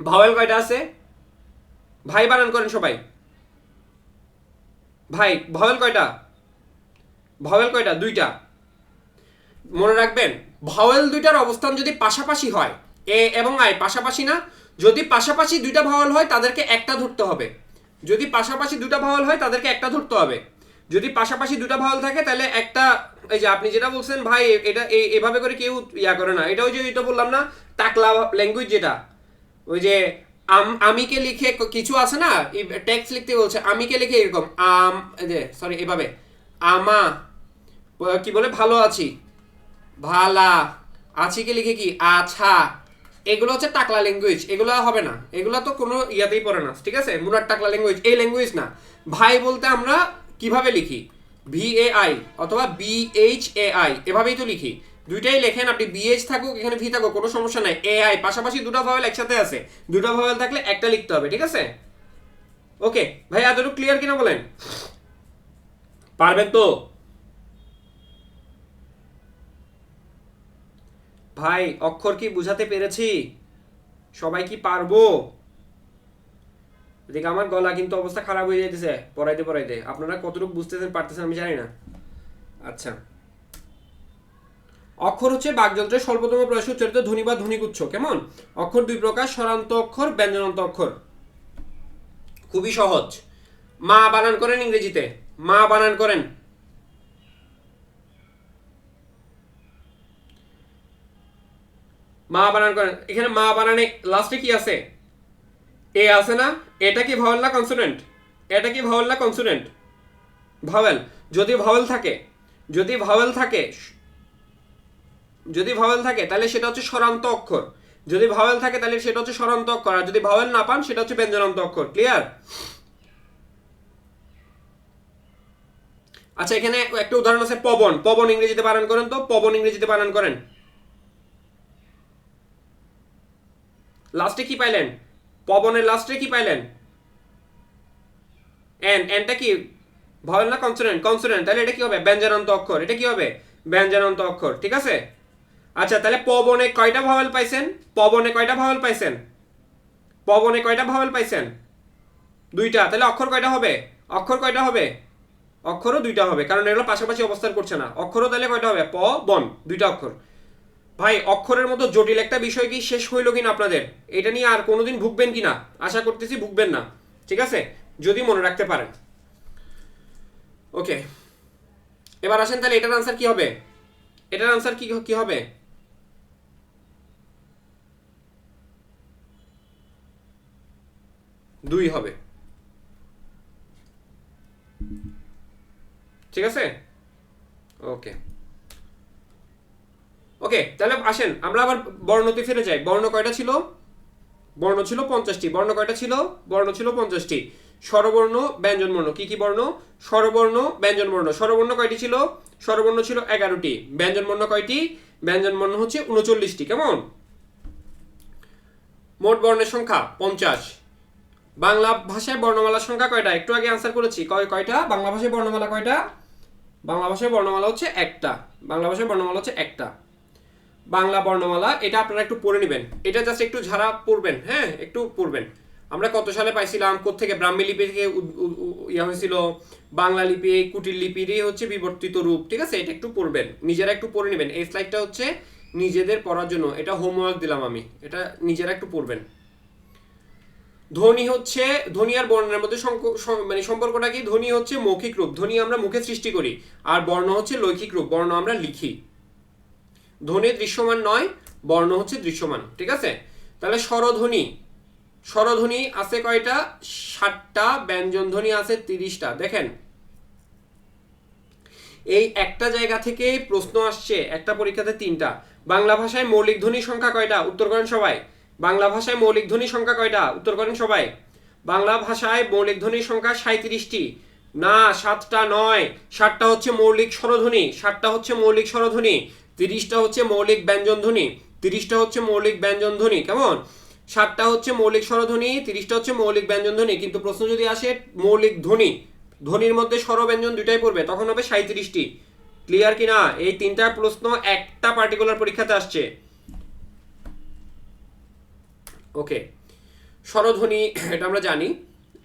ভাওয়েল কয়টা আছে? ভাই বানান করেন সবাই। ভাই ভাওয়েল কয়টা? ভাওয়েল কয়টা? দুইটা। মনে রাখবেন, ভাওয়েল দুইটার অবস্থান যদি পাশাপাশি হয়, এ এবং আই পাশাপাশি না, যদি পাশাপাশি দুইটা ভাওয়েল হয় তাদেরকে একটা ধরতে হবে। যদি পাশাপাশি দুটা ভাওয়েল হয় তাদেরকে একটা ধরতে হবে। যদি পাশাপাশি দুটা ভাওয়েল থাকে তাহলে একটা, এই যে আপনি যেটা বলছেন ভাই, এটা এভাবে করে কেউ ইয়া করে না, এটা ওই যে এটা বললাম না, টাকলা ল্যাঙ্গুয়েজ যেটা, ওই যে আমিকে লিখে কিছু আছে না, টেক্সট লিখতে বলছে, আমিকে লিখে এরকম যে সরি এভাবে, আমা কি বলে, ভালো আছি, ভালা আছিকে লিখে কি আছা, এগুলো হচ্ছে টাকলা ল্যাঙ্গুয়েজ, এগুলো হবে না, এগুলো তো কোনো ইয়াতেই পড়ে না, ঠিক আছে? মুরার টাকলা ল্যাঙ্গুয়েজ এই ল্যাঙ্গুয়েজ না। ভাই বলতে আমরা কিভাবে লিখি? VAI অথবা BHAI, এভাবেই তো লিখি। দুইটাই লেখেন আপনি, BH থাকুক এখানে ভি থাকুক কোনো সমস্যা নাই। AI পাশাপাশি দুটো ভাওয়েল একসাথে আছে, দুটো ভাওয়েল থাকলে একটা লিখতে হবে, ঠিক আছে? ওকে ভাই, এতটুকু ক্লিয়ার কিনা বলেন? পারবেন তো ভাই? অক্ষর কি বুঝাতে পেরেছি? সবাই কি পারবো? এদিকে আমার গলা কিন্তু অবস্থা খারাপ হয়ে যাইতেছে পড়াইতে পড়াইতে। আপনারা কতটুকু বুঝতেছেন পারতেছেন আমি জানি না। আচ্ছা, অক্ষর হচ্ছে বাকযন্ত্রের স্বল্পতম প্রয়াসে উচ্চারিত ধ্বনি বা ধ্বনিগুচ্ছ। কেমন? অক্ষর দুই প্রকার, স্বরান্ত অক্ষর, ব্যঞ্জনান্ত অক্ষর। খুবই সহজ। মা বানান করেন ইংরেজিতে, মা বানান করেন। মা বানান করেন। এখানে মা বানানে লাস্টে কি আছে? এ আছে না? এটা কি ভাওয়েল না কনসোনেন্ট? এটা কি ভাওয়েল না কনসোনেন্ট? ভাওয়েল। যদি ভাওয়েল থাকে, যদি ভাওয়েল থাকে, যদি ভাওয়েল থাকে তাহলে সেটা হচ্ছে স্বরান্ত অক্ষর। যদি ভাওয়েল থাকে তাহলে সেটা হচ্ছে স্বরান্ত অক্ষর, আর যদি ভাওয়েল না পান সেটা হচ্ছে ব্যঞ্জনান্ত অক্ষর। ক্লিয়ার? আচ্ছা, এখানে একটা উদাহরণ আছে, পবন। পবন ইংরেজিতে বানান করেন তো, পবন ইংরেজিতে বানান করেন। লাস্টে কি পাইলেন? পবনের লাস্টে কি পাইলেন? এন, এনটা কি ভয়েল না কনসোনেন্ট? কনসোনেন্ট, তাহলে এটা কি হবে? ব্যঞ্জনান্ত অক্ষর। এটা কি হবে? ব্যঞ্জনান্ত অক্ষর, ঠিক আছে? আচ্ছা, তাহলে পবনে কয়টা ভাওয়েল পাইছেন? পবনে কয়টা ভাওয়েল পাইছেন? পবনে কয়টা ভাওয়েল পাইছেন? দুইটা। তাহলে অক্ষর কয়টা হবে? অক্ষর কয়টা হবে? অক্ষরও দুইটা হবে, কারণ এগুলো পাশাপাশি অবস্থান করছে না। অক্ষরও তাহলে কয়টা হবে? প বন, দুইটা অক্ষর। ভাই, অক্ষরের মতো জটিল একটা বিষয় কি শেষ হইল কিনা আপনাদের? এটা নিয়ে আর কোনোদিন ভুগবেন কিনা? আশা করতেছি ভুগবেন না, ঠিক আছে, যদি মনে রাখতে পারেন। ওকে, এবার আসেন, তাহলে এটার আনসার কি হবে? এটার আনসার কি কি হবে? দুই হবে, ঠিক আছে? ওকে ওকে, তাহলে আসেন আমরা আবার বর্ণতে ফিরে যাই। বর্ণ কয়টা ছিল? বর্ণ ছিল 50টি। বর্ণ কয়টা ছিল? বর্ণ ছিল 50টি। স্বরবর্ণ, ব্যঞ্জনবর্ণ, কি কি বর্ণ? স্বরবর্ণ, ব্যঞ্জনবর্ণ। স্বরবর্ণ কয়টি ছিল? স্বরবর্ণ ছিল 11টি। ব্যঞ্জনবর্ণ কয়টি? ব্যঞ্জনবর্ণ হচ্ছে 39টি। কেমন? মোট বর্ণের সংখ্যা 50। বাংলা ভাষায় বর্ণমালার সংখ্যা কয়টা? একটু আগে আনসার করেছি। কয়টা বাংলা ভাষায় বর্ণমালা? কয়টা? বাংলা ভাষায় বর্ণমালা হচ্ছে একটা। বাংলা ভাষায় বর্ণমালা হচ্ছে একটা। বাংলা বর্ণমালা, এটা আপনারা একটু পড়ে নেবেন। এটা জাস্ট একটু ঝাড়া পড়বেন, হ্যাঁ, একটু পড়বেন। আমরা কত সালে পাইছিলাম, কোত্থেকে ব্রাহ্মী লিপি থেকে ইয়া হয়েছিল, বাংলা লিপি, এই কুটির লিপিরই হচ্ছে বিবর্তিত রূপ, ঠিক আছে? এটা একটু পড়বেন, নিজেরা একটু পড়ে নেবেন। এই স্লাইডটা হচ্ছে নিজেদের পড়ার জন্য, এটা হোমওয়ার্ক দিলাম আমি, এটা নিজেরা একটু পড়বেন। ধ্বনি হচ্ছে, ধ্বনি আর বর্ণের মধ্যে মানে সম্পর্কটা কি? ধ্বনি হচ্ছে মৌখিক রূপ, ধ্বনি আমরা মুখে সৃষ্টি করি। আর বর্ণ হচ্ছে লৈখিক রূপ, বর্ণ আমরা লিখি। ধ্বনি দৃশ্যমান নয়, বর্ণ হচ্ছে দৃশ্যমান, ঠিক আছে? তাহলে স্বরধ্বনি, স্বরধ্বনি আছে কয়টা? 60টা। ব্যঞ্জন ধ্বনি আছে 30টা। দেখেন, এই একটা জায়গা থেকে প্রশ্ন আসছে, একটা পরীক্ষাতে 3টা। বাংলা ভাষায় মৌলিক ধ্বনির সংখ্যা কয়টা? উত্তর করেন সবাই। বাংলা ভাষায় মৌলিক ধ্বনির সংখ্যা কয়টা? উত্তর করেন সবাই। বাংলা ভাষায় মৌলিক ধ্বনির সংখ্যা 37টি। না, 7টা নয়, 7টা হচ্ছে মৌলিক স্বরধ্বনি, 7টা হচ্ছে মৌলিক স্বরধ্বনি, 30টা হচ্ছে মৌলিক ব্যঞ্জন ধ্বনি, 30টা হচ্ছে মৌলিক ব্যঞ্জন ধ্বনি। কেমন? 7টা হচ্ছে মৌলিক স্বরধ্বনি, 30টা হচ্ছে মৌলিক ব্যঞ্জন ধ্বনি। কিন্তু প্রশ্ন যদি আসে মৌলিক ধ্বনি, ধ্বনির মধ্যে স্বর ব্যঞ্জন দুইটাই পড়বে, তখন হবে 37টি। ক্লিয়ার কিনা? এই 3টা প্রশ্ন একটা পার্টিকুলার পরীক্ষাতে আসছে। ওকে, স্বরধ্বনি এটা আমরা জানি,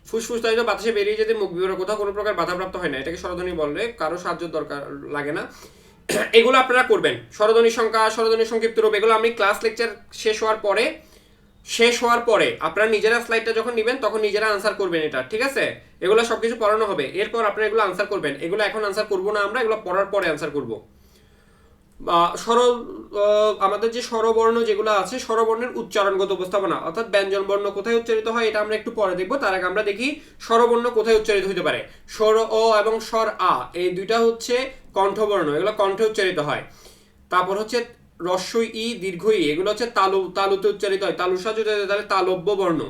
ফুসফুস তাই বাতাসে বেরিয়ে যেতে মুখ বিবর কোথাও কোনো প্রকার বাধাপ্রাপ্ত হয় না, এটাকে স্বরধ্বনি বলে, কারো সাহায্য দরকার লাগে না। এগুলো আপনারা করবেন, স্বরধ্বনির সংখ্যা, স্বরধ্বনির সংক্ষিপ্ত রূপ, এগুলো আমি ক্লাস লেকচার শেষ হওয়ার পরে আপনারা নিজেরা স্লাইডটা যখন নেবেন তখন নিজেরা আনসার করবেন এটা, ঠিক আছে? এগুলো সবকিছু পড়ানো হবে, এরপর আপনারা এগুলো আনসার করবেন। এগুলো এখন আনসার করবো না আমরা, এগুলো পড়ার পরে আনসার করবো। স্বর, আমাদের যে স্বরবর্ণ যেগুলো আছে, স্বরবর্ণের উচ্চারণগত উপস্থাপনা, অর্থাৎ ব্যঞ্জন বর্ণ কোথায় উচ্চারিত হয় এটা আমরা একটু পরে দেখবো। তার আগে আমরা দেখি স্বরবর্ণ কোথায় উচ্চারিত হতে পারে। স্বর অ এবং স্বর আ, এই দুইটা হচ্ছে কণ্ঠবর্ণ, এগুলো কণ্ঠে উচ্চারিত হয়। তারপর হচ্ছে রস্বই ই, দীর্ঘ ই, এগুলো হচ্ছে তালুতে উচ্চারিত হয়, তালুর সাহায্যে, তাহলে তালব্য বর্ণ।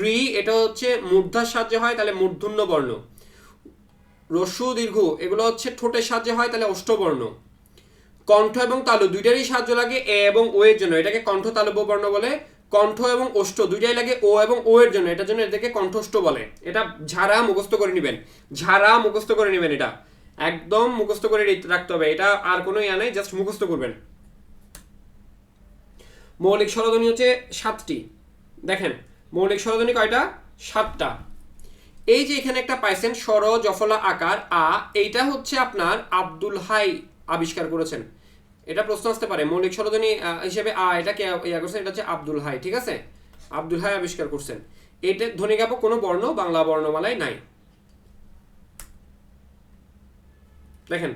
রি, এটা হচ্ছে মূর্ধার সাহায্যে হয়, তাহলে মূর্ধন্য বর্ণ। রস্যু দীর্ঘ, এগুলো হচ্ছে ঠোঁটের সাহায্যে হয়, তাহলে অষ্টবর্ণ। কণ্ঠ এবং তালু দুইটারই সাহায্য লাগে এ এবং ও এর জন্য, এটাকে কণ্ঠ তালব্য বর্ণ বলে। কণ্ঠ এবং ওষ্ঠ দুইটাই লাগে ও এবং ও এর জন্য, এটার জন্য এটাকে কণ্ঠস্থ বলে। এটা ঝাড়া মুখস্থ করে নেবেন, ঝাড়া মুখস্থ করে নেবেন, এটা একদম মুখস্থ করে রাখতে হবে, এটা আর কোনো ইয়া নেই, জাস্ট মুখস্থ করবেন। মৌলিক স্বরধ্বনি হচ্ছে 7টি। দেখেন, মৌলিক স্বরধ্বনি কয়টা? 7টা। এই যে এখানে একটা পাইছেন স্বর জফলা আকার আ, এইটা হচ্ছে আপনার আব্দুল হাই আবিষ্কার করেছেন। এটা প্রশ্ন আসতে পারে, মৌলিক স্বরধ্বনি হিসেবে আ, এটা কে ইয়া করছেন? এটা হচ্ছে আব্দুল হাই, ঠিক আছে? আব্দুল হাই আবিষ্কার করছেন। এটা ধ্বনিজ্ঞাপক কোনো বর্ণ বাংলা বর্ণমালায় নাই। দেখেন,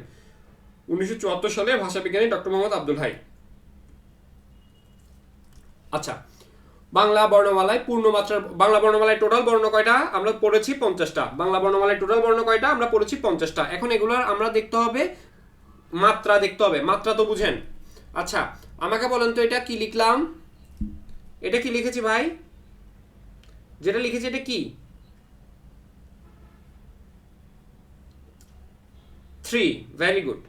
1974 সালে ভাষাবিজ্ঞানী ডক্টর মোহাম্মদ আব্দুল হাই। আচ্ছা, বাংলা বর্ণমালায় পূর্ণমাত্রার, বাংলা বর্ণমালায় টোটাল বর্ণ কয়টা? আমরা পড়েছি 50টা। বাংলা বর্ণমালায় টোটাল বর্ণ কয়টা? আমরা পড়েছি 50টা। এখন এগুলোর আমরা দেখতে হবে মাত্রা, দেখতে হবে মাত্রা, তো বুঝেন। আচ্ছা, আমাকে বলেন তো এটা কি লিখলাম? এটা কি লিখেছি ভাই? যেটা লিখেছি এটা কি? 3, ভেরি গুড।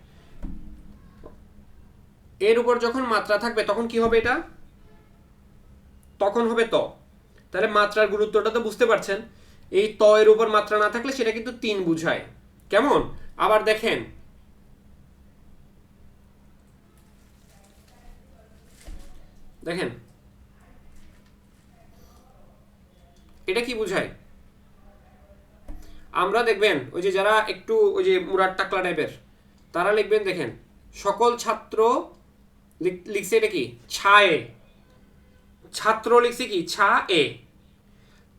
এর উপর যখন মাত্রা থাকবে তখন কি হবে? এটা তখন হবে ত। তাহলে মাত্রার গুরুত্বটা তো বুঝতে পারছেন। এই ত এর উপর মাত্রা না থাকলে সেটা কিন্তু 3 বুঝায়। কেমন? আবার দেখেন, দেখেন এটা কি বুঝায়? আমরা দেখবেন ওই যে যারা একটু ওই যে মুরাদ টাকলা টাইপের তারা লিখবেন, দেখেন সকল ছাত্র লিখছে এটা কি ছায়ে, ছাত্র লিখছে কি ছা এ।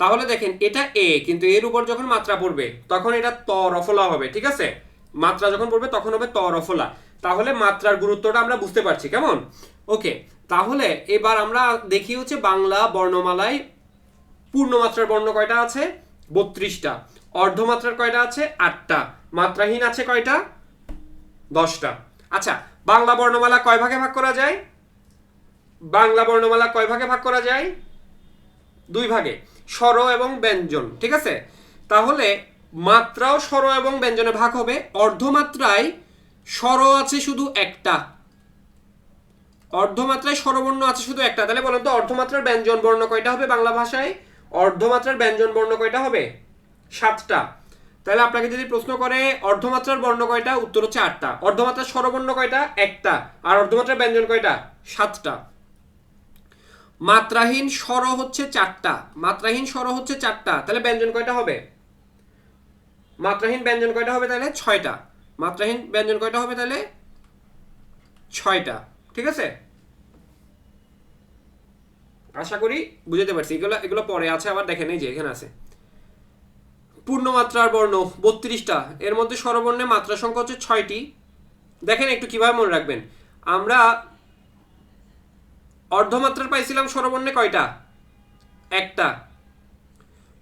তাহলে দেখেন এটা এ, কিন্তু এর উপর যখন মাত্রা পড়বে তখন এটা ত রফলা হবে, ঠিক আছে? মাত্রা যখন পড়বে তখন হবে ত রফলা। তাহলে মাত্রার গুরুত্বটা আমরা বুঝতে পারছি। কেমন? ওকে, তাহলে এবার আমরা দেখি হচ্ছে বাংলা বর্ণমালায় পূর্ণমাত্রার বর্ণ কয়টা আছে? 32টা। অর্ধমাত্রার কয়টা আছে? 8টা। মাত্রাহীন আছে কয়টা? 10টা। আচ্ছা, বাংলা বর্ণমালা কয় ভাগে ভাগ করা যায়? বাংলা বর্ণমালা কয় ভাগে ভাগ করা যায়? 2 ভাগে, স্বর এবং ব্যঞ্জন, ঠিক আছে? তাহলে মাত্রাও স্বর এবং ব্যঞ্জনে ভাগ হবে। অর্ধমাত্রায় স্বর আছে শুধু একটা, অর্ধমাত্রায় স্বরবর্ণ আছে শুধু একটা। তাহলে বলুন তো অর্ধমাত্রার ব্যঞ্জন বর্ণ কয়টা হবে বাংলা ভাষায়? অর্ধমাত্রার ব্যঞ্জন বর্ণ কয়টা হবে? 7টা। তাহলে আপনাকে যদি প্রশ্ন করে অর্ধমাত্রার বর্ণ কয়টা, উত্তর হচ্ছে 8টা। অর্ধমাত্রার স্বরবর্ণ কয়টা? একটা। আর অর্ধমাত্রার ব্যঞ্জন কয়টা? 7টা। মাত্রাহীন স্বর হচ্ছে 4টা, মাত্রাহীন স্বর হচ্ছে 4টা। তাহলে ব্যঞ্জন কয়টা হবে? মাত্রাহীন ব্যঞ্জন কয়টা হবে তাহলে? 6টা। মাত্রাহীন ব্যঞ্জন কয়টা হবে তাহলে? 6টা, ঠিক আছে? আশা করি বুঝতে পারছি। এগুলো এগুলো পরে আছে, আবার দেখেন এই যে এখানে আছে পূর্ণমাত্রার বর্ণ 32টা, এর মধ্যে স্বরবর্ণে মাত্রা সংখ্যা হচ্ছে 6টি। দেখেন একটু কিভাবে মনে রাখবেন। আমরা অর্ধমাত্রার পাইছিলাম স্বরবর্ণে কয়টা? একটা।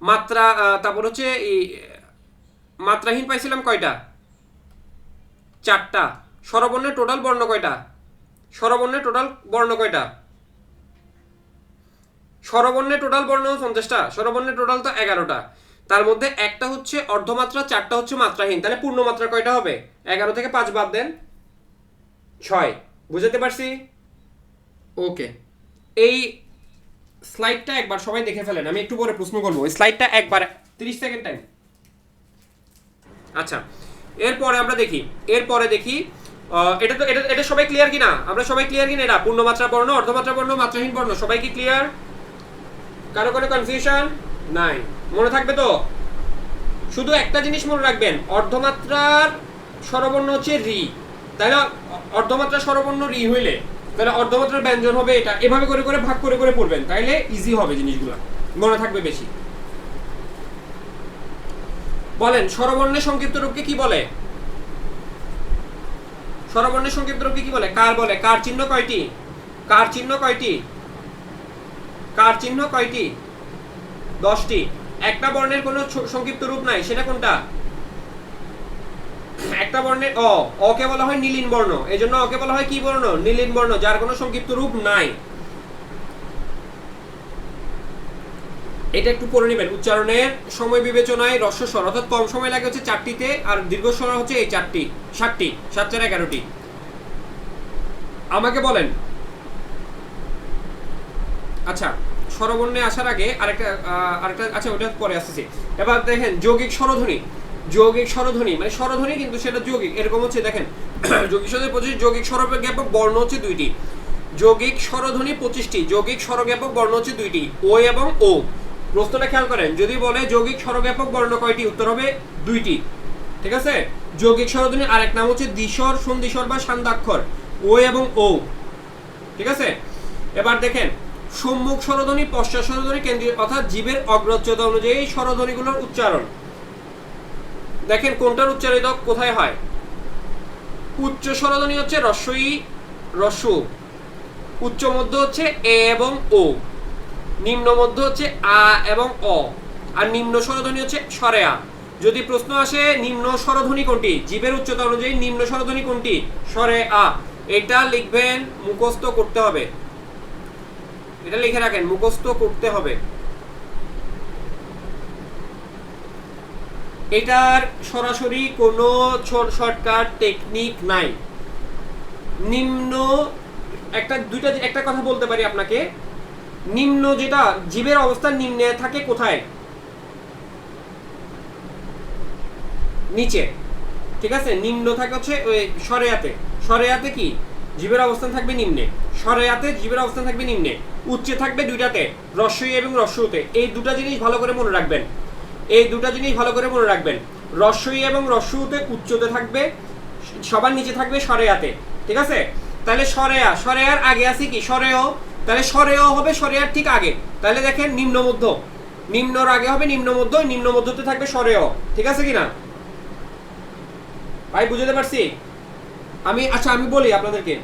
মাত্রা তারপর হচ্ছে মাত্রাহীন পাইছিলাম কয়টা? 4টা। স্বরবর্ণের টোটাল বর্ণ কয়টা? স্বরবর্ণের টোটাল বর্ণ কয়টা? স্বরবর্ণের টোটাল বর্ণ 50টা। স্বরবর্ণের টোটাল তো 11টা। তার মধ্যে একটা হচ্ছে অর্ধমাত্রা, 4টা হচ্ছে মাত্রাহীন। তাহলে পূর্ণমাত্রা কয়টা হবে? 11 থেকে 5 বাদ দেন, 6। বুঝতে পারছি? ওকে, এই স্লাইডটা একবার সবাই দেখে ফেলেন, আমি একটু পরে প্রশ্ন করবো। এই স্লাইডটা একবার 30 সেকেন্ড টাইম। আচ্ছা, এরপরে আমরা দেখি, এরপরে দেখি এটা তো এটা সবাই ক্লিয়ার কিনা? আমরা সবাই ক্লিয়ার কিনা? এটা পূর্ণমাত্রা বর্ণ, অর্ধমাত্রা বর্ণ, মাত্রাহীন বর্ণ, সবাই কি ক্লিয়ার? কারো কোনো কনফিউশন নাই? মনে থাকবে তো? শুধু একটা জিনিস মনে রাখবেন, অর্ধমাত্রার স্বরবর্ণ হচ্ছে রি। তাই না? অর্ধমাত্রার স্বরবর্ণ রি হইলে তাহলে অর্ধমাত্রার ব্যঞ্জন হবে এটা। এভাবে করে করে ভাগ করে করে পড়বেন, তাইলে ইজি হবে জিনিসগুলো, মনে থাকবে বেশি। বলেন স্বরবর্ণের সংক্ষিপ্ত রূপকে কি বলে? স্বরবর্ণের সংক্ষিপ্ত রূপকে কি বলে? কার বলে? কার চিহ্ন কয়টি? কার চিহ্ন কয়টি? কার চিহ্ন কয়টি? 10টি। একটা বর্ণের কোনো সংক্ষিপ্ত রূপ নাই, সেটা কোনটা? একটা বর্ণের অকে বলা হয় নীলিন বর্ণ। এজন্য অকে বলা হয় কি বর্ণ? নীলিন বর্ণ, যার কোনো সংক্ষিপ্ত রূপ নাই। এটা একটু পড়ে নেবেন। উচ্চারণের সময় বিবেচনায় হ্রস্ব স্বর অর্থাৎ কম সময় লাগে হচ্ছে 4টিতে, আর দীর্ঘ স্বর হচ্ছে এই 4টি, 7টি, 7 4 11টি। আমাকে বলেন, আচ্ছা স্বরবর্ণে আসার আগে আরেকটা আচ্ছা ওটা পরে আসতেছি। এবার দেখেন যৌগিক স্বরধ্বনি। যৌগিক স্বরধ্বনি মানে স্বরধ্বনি কিন্তু সেটা যৌগিক, এরকম হচ্ছে দেখেন যৌগিক স্বরধ্বনি 25, যৌগিক স্বরজ্ঞাপক বর্ণ হচ্ছে 2টি। যৌগিক স্বরধ্বনি 25টি, যৌগিক স্বরজ্ঞাপক বর্ণ হচ্ছে 2টি, ও এবং ও। প্রশ্নটা খেয়াল করেন, যদি বলে যৌগিক স্বরজ্ঞাপক বর্ণ কয়টি, উত্তর হবে 2টি, ঠিক আছে? যৌগিক স্বরধ্বনির আরেক নাম হচ্ছে দ্বিস্বর, সন্ধিস্বর বা সান্ধ্যাক্ষর, ও এবং ও, ঠিক আছে? এবার দেখেন সম্মুখ স্বরধ্বনি, পশ্চাৎ স্বরধ্বনি, কেন্দ্রীয় অর্থাৎ জীবের অগ্রচ্ছতা অনুযায়ী স্বরধ্বনিগুলোর উচ্চারণ। দেখেন কোনটার উচ্চারিত কোথায় হয়। উচ্চ স্বরধ্বনি হচ্ছে রস্বই রস্যু, উচ্চ মধ্য হচ্ছে এ এবং ও, নিম্ন মধ্য হচ্ছে আ এবং অ, আর নিম্ন স্বরধ্বনি হচ্ছে স্বরে আ। যদি প্রশ্ন আসে নিম্ন স্বরধ্বনি কোনটি, জীবের উচ্চতা অনুযায়ী নিম্ন স্বরধ্বনি কোনটি, স্বরে আ। এটা লিখবেন, মুখস্থ করতে হবে, এটা লিখে রাখেন, মুখস্থ করতে হবে। এটার সরাসরি কোনো শর্টকাট টেকনিক নাই। নিম্ন একটা কথা বলতে পারি আপনাকে, নিম্ন যেটা জীবের অবস্থান নিম্নে থাকে কোথায়? নিচে। ঠিক আছে, নিম্ন থাকে হচ্ছে ওই সরেয়াতে। সরেয়াতে কি জীবের অবস্থান থাকবে নিম্নে, সরেয়াতে জীবের অবস্থান থাকবে নিম্নে। উচ্চে থাকবে দুইটাতে, রস্বই এবং রস্যুতে। এই দুটা জিনিস ভালো করে মনে রাখবেন, এই দুটা জিনিস ভালো করে মনে রাখবেন। রস্বই এবং রস্যুতে উচ্চতে থাকবে, সবার নিচে থাকবে সরেয়াতে। ঠিক আছে, তাহলে সরেয়া, সরেয়ার আগে আছে কি সরেয়, তাহলে সরেয় হবে সরেয়ার ঠিক আগে। তাহলে দেখেন নিম্ন মধ্য, নিম্নর আগে হবে নিম্ন মধ্য, নিম্ন মধ্যতে থাকবে সরেয়। ঠিক আছে কিনা ভাই, বুঝতে পারছি আমি? আচ্ছা আমি বলি আপনাদেরকে,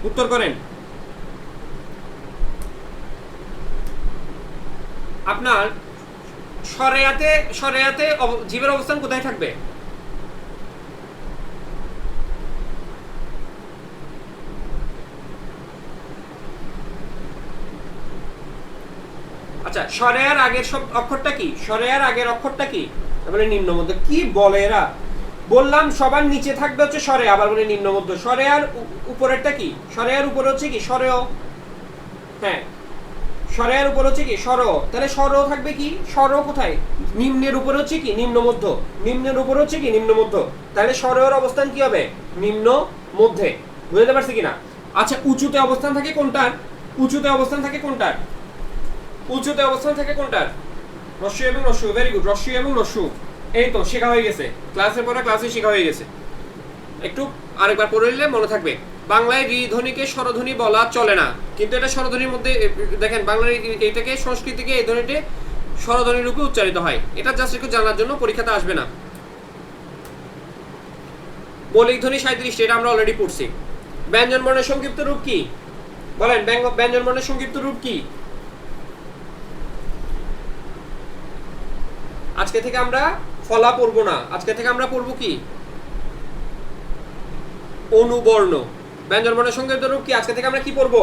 উত্তর করেন। আপনার সরেয়াতে, সরেয়াতে জীবের অবস্থান কোথায় থাকবে? আচ্ছা, সরেয়ার আগের সব অক্ষরটা কি? সরেয়ার আগের অক্ষরটা কি? তারপরে নিম্ন মধ্য। কি বলে এরা? বললাম সবার নিচে থাকবে হচ্ছে সরে, আবার বলে নিম্ন মধ্য। সরেয়ার উপরেরটা কি? সরেয়ার উপরে হচ্ছে কি সরেয়। হ্যাঁ, সরেয়ার উপর হচ্ছে কি সর, তাহলে সর থাকবে কি সর কোথায়? নিম্নের উপর হচ্ছে কি নিম্ন মধ্য, নিম্নের উপর হচ্ছে কি নিম্ন মধ্য। তাহলে সরের অবস্থান কি হবে? নিম্ন মধ্যে। বুঝতে পারছি কিনা? আচ্ছা, উঁচুতে অবস্থান থাকে কোনটার? উঁচুতে অবস্থান থাকে কোনটার? উঁচুতে অবস্থান থাকে কোনটার? রস্যই এবং রস্যু। ভেরি গুড, রস্যই এবং রস্যু। এই তো শেখা হয়ে গেছে, ক্লাসের পরে ক্লাসে শেখা হয়ে গেছে। একটু আরেকবার পড়ে নিলে মনে থাকবে। বাংলায় রি ধ্বনিকে স্বরধ্বনি বলা চলে না, কিন্তু এটা স্বরধ্বনির মধ্যে দেখেন বাংলার এইটাকে সংস্কৃতিকে এই ধ্বনিটি স্বরধ্বনির রূপে উচ্চারিত হয়। এটা জাস্ট একটু জানার জন্য, পরীক্ষাতে আসবে না। মৌলিক ধ্বনি 37, এটা আমরা অলরেডি পড়ছি। ব্যঞ্জন বর্ণের সংক্ষিপ্ত রূপ কি? বলেন, ব্যঞ্জন বর্ণের সংক্ষিপ্ত রূপ কি? আজকে থেকে আমরা ফলা পড়বো না, আজকে থেকে আমরা পড়বো কি? অনুবর্ণ। ব্যঞ্জন বর্ণের সংক্ষিপ্ত রূপ কি? আজকে থেকে আমরা কি পড়বো?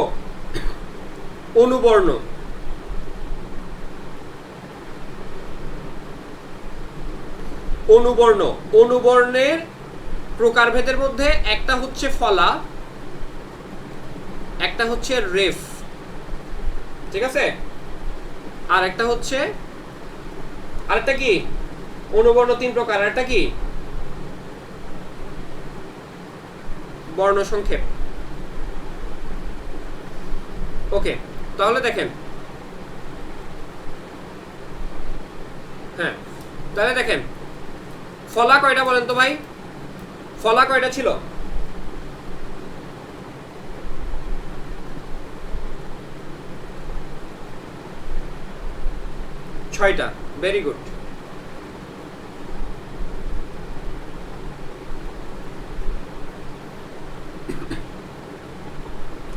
অনুবর্ণ। অনুবর্ণ, অনুবর্ণের প্রকারভেদের মধ্যে একটা হচ্ছে ফলা, একটা হচ্ছে রেফ। ঠিক আছে, আর একটা হচ্ছে, আরেকটা কি? অনুবর্ণ 3 প্রকার, আরেকটা কি? বর্ণ সংক্ষেপ। ওকে, তাহলে দেখেন, হ্যাঁ তাহলে দেখেন ফলা কয়টা বলেন তো ভাই? ফলা কয়টা ছিল? 6টা। Very good.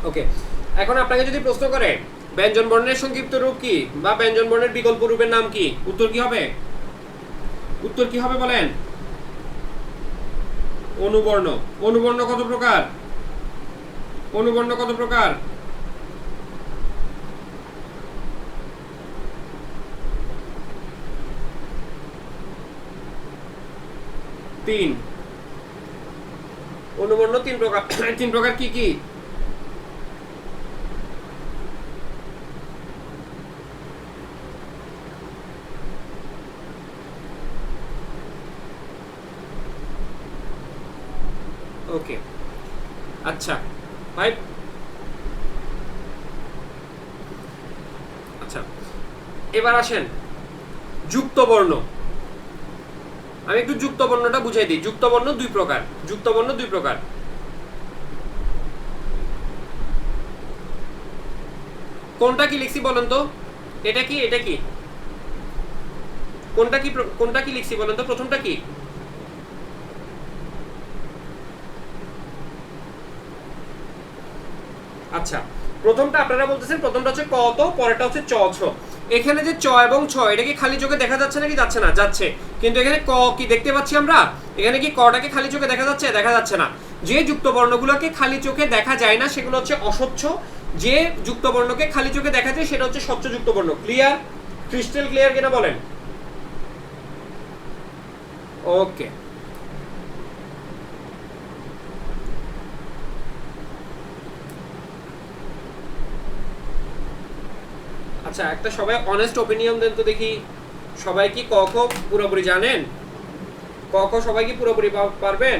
ওকে, এখন আপনাকে যদি প্রশ্ন করে ব্যঞ্জন বর্ণের সংক্ষিপ্ত রূপ কি বা ব্যঞ্জন বর্ণের বিকল্প রূপের নাম কি, উত্তর কি হবে? উত্তর কি হবে বলেন? অনুবর্ণ। অনুবর্ণ কত প্রকার? অনুবর্ণ কত প্রকার? 3। অনুবর্ণ 3 প্রকার। 3 প্রকার কি কি? ওকে, আচ্ছা ভাই, আচ্ছা এবার আসেন যুক্ত বর্ণ। আমি একটু যুক্ত বর্ণটা বুঝাই দিই। যুক্ত বর্ণ 2 প্রকার, যুক্ত বর্ণ 2 প্রকার। কোনটা কি লিখছি বলেন তো? এটা কি, এটা কি? কোনটা কি, কোনটা কি লিখছি বলেন তো? প্রথমটা কি? আচ্ছা, প্রথমটা আপনারা বলতেছেন প্রথমটা হচ্ছে ক ত, পরেরটা হচ্ছে চ ছ। এখানে যে চ এবং ছ, এটা কি খালি চোখে দেখা যাচ্ছে নাকি যাচ্ছে না? যাচ্ছে। কিন্তু এখানে ক কি দেখতে পাচ্ছি আমরা? এখানে কি কটাকে খালি চোখে দেখা যাচ্ছে? দেখা যাচ্ছে না। যে যুক্ত বর্ণগুলোকে খালি চোখে দেখা যায় না সেগুলো হচ্ছে অস্বচ্ছ, যে যুক্ত বর্ণকে খালি চোখে দেখা যায় সেটা হচ্ছে স্বচ্ছ যুক্ত বর্ণ। ক্লিয়ার? ক্রিস্টাল ক্লিয়ার কিনা বলেন? ওকে, আচ্ছা, একটা সবাই অনেস্ট ওপিনিয়ন দেন তো দেখি, সবাই কি ক খ পুরোপুরি জানেন? ক খ সবাই কি পুরোপুরি পারবেন?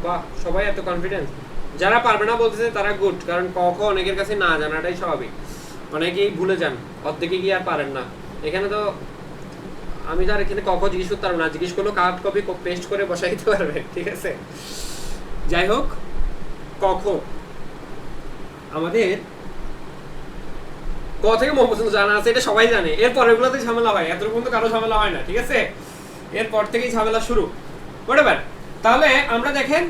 বাহ, সবাই এত কনফিডেন্স। যারা পারবে না বলতেছে তারা গুড, কারণ ক খ অনেকের কাছে না জানাটাই স্বাভাবিক, অনেকেই ভুলে যান, অর্ধেকে গিয়ে আর পারেন না। এখানে তো আমি তো আর এখানে ক খ জিজ্ঞেস করতে পারবো না, জিজ্ঞেস করলেও কার্ড কপি পেস্ট করে বসাই দিতে পারবে, ঠিক আছে? যাই হোক, ক খ আমাদের ক থেকে ম পর্যন্ত জানা আছে, এটা সবাই জানে। এর পরেরগুলোতে ঝামেলা হয়, এত পর্যন্ত কারো ঝামেলা হয় না, ঠিক আছে? এরপর থেকেই ঝামেলা শুরু, হোয়াটএভার। তাহলে আমরা দেখেন,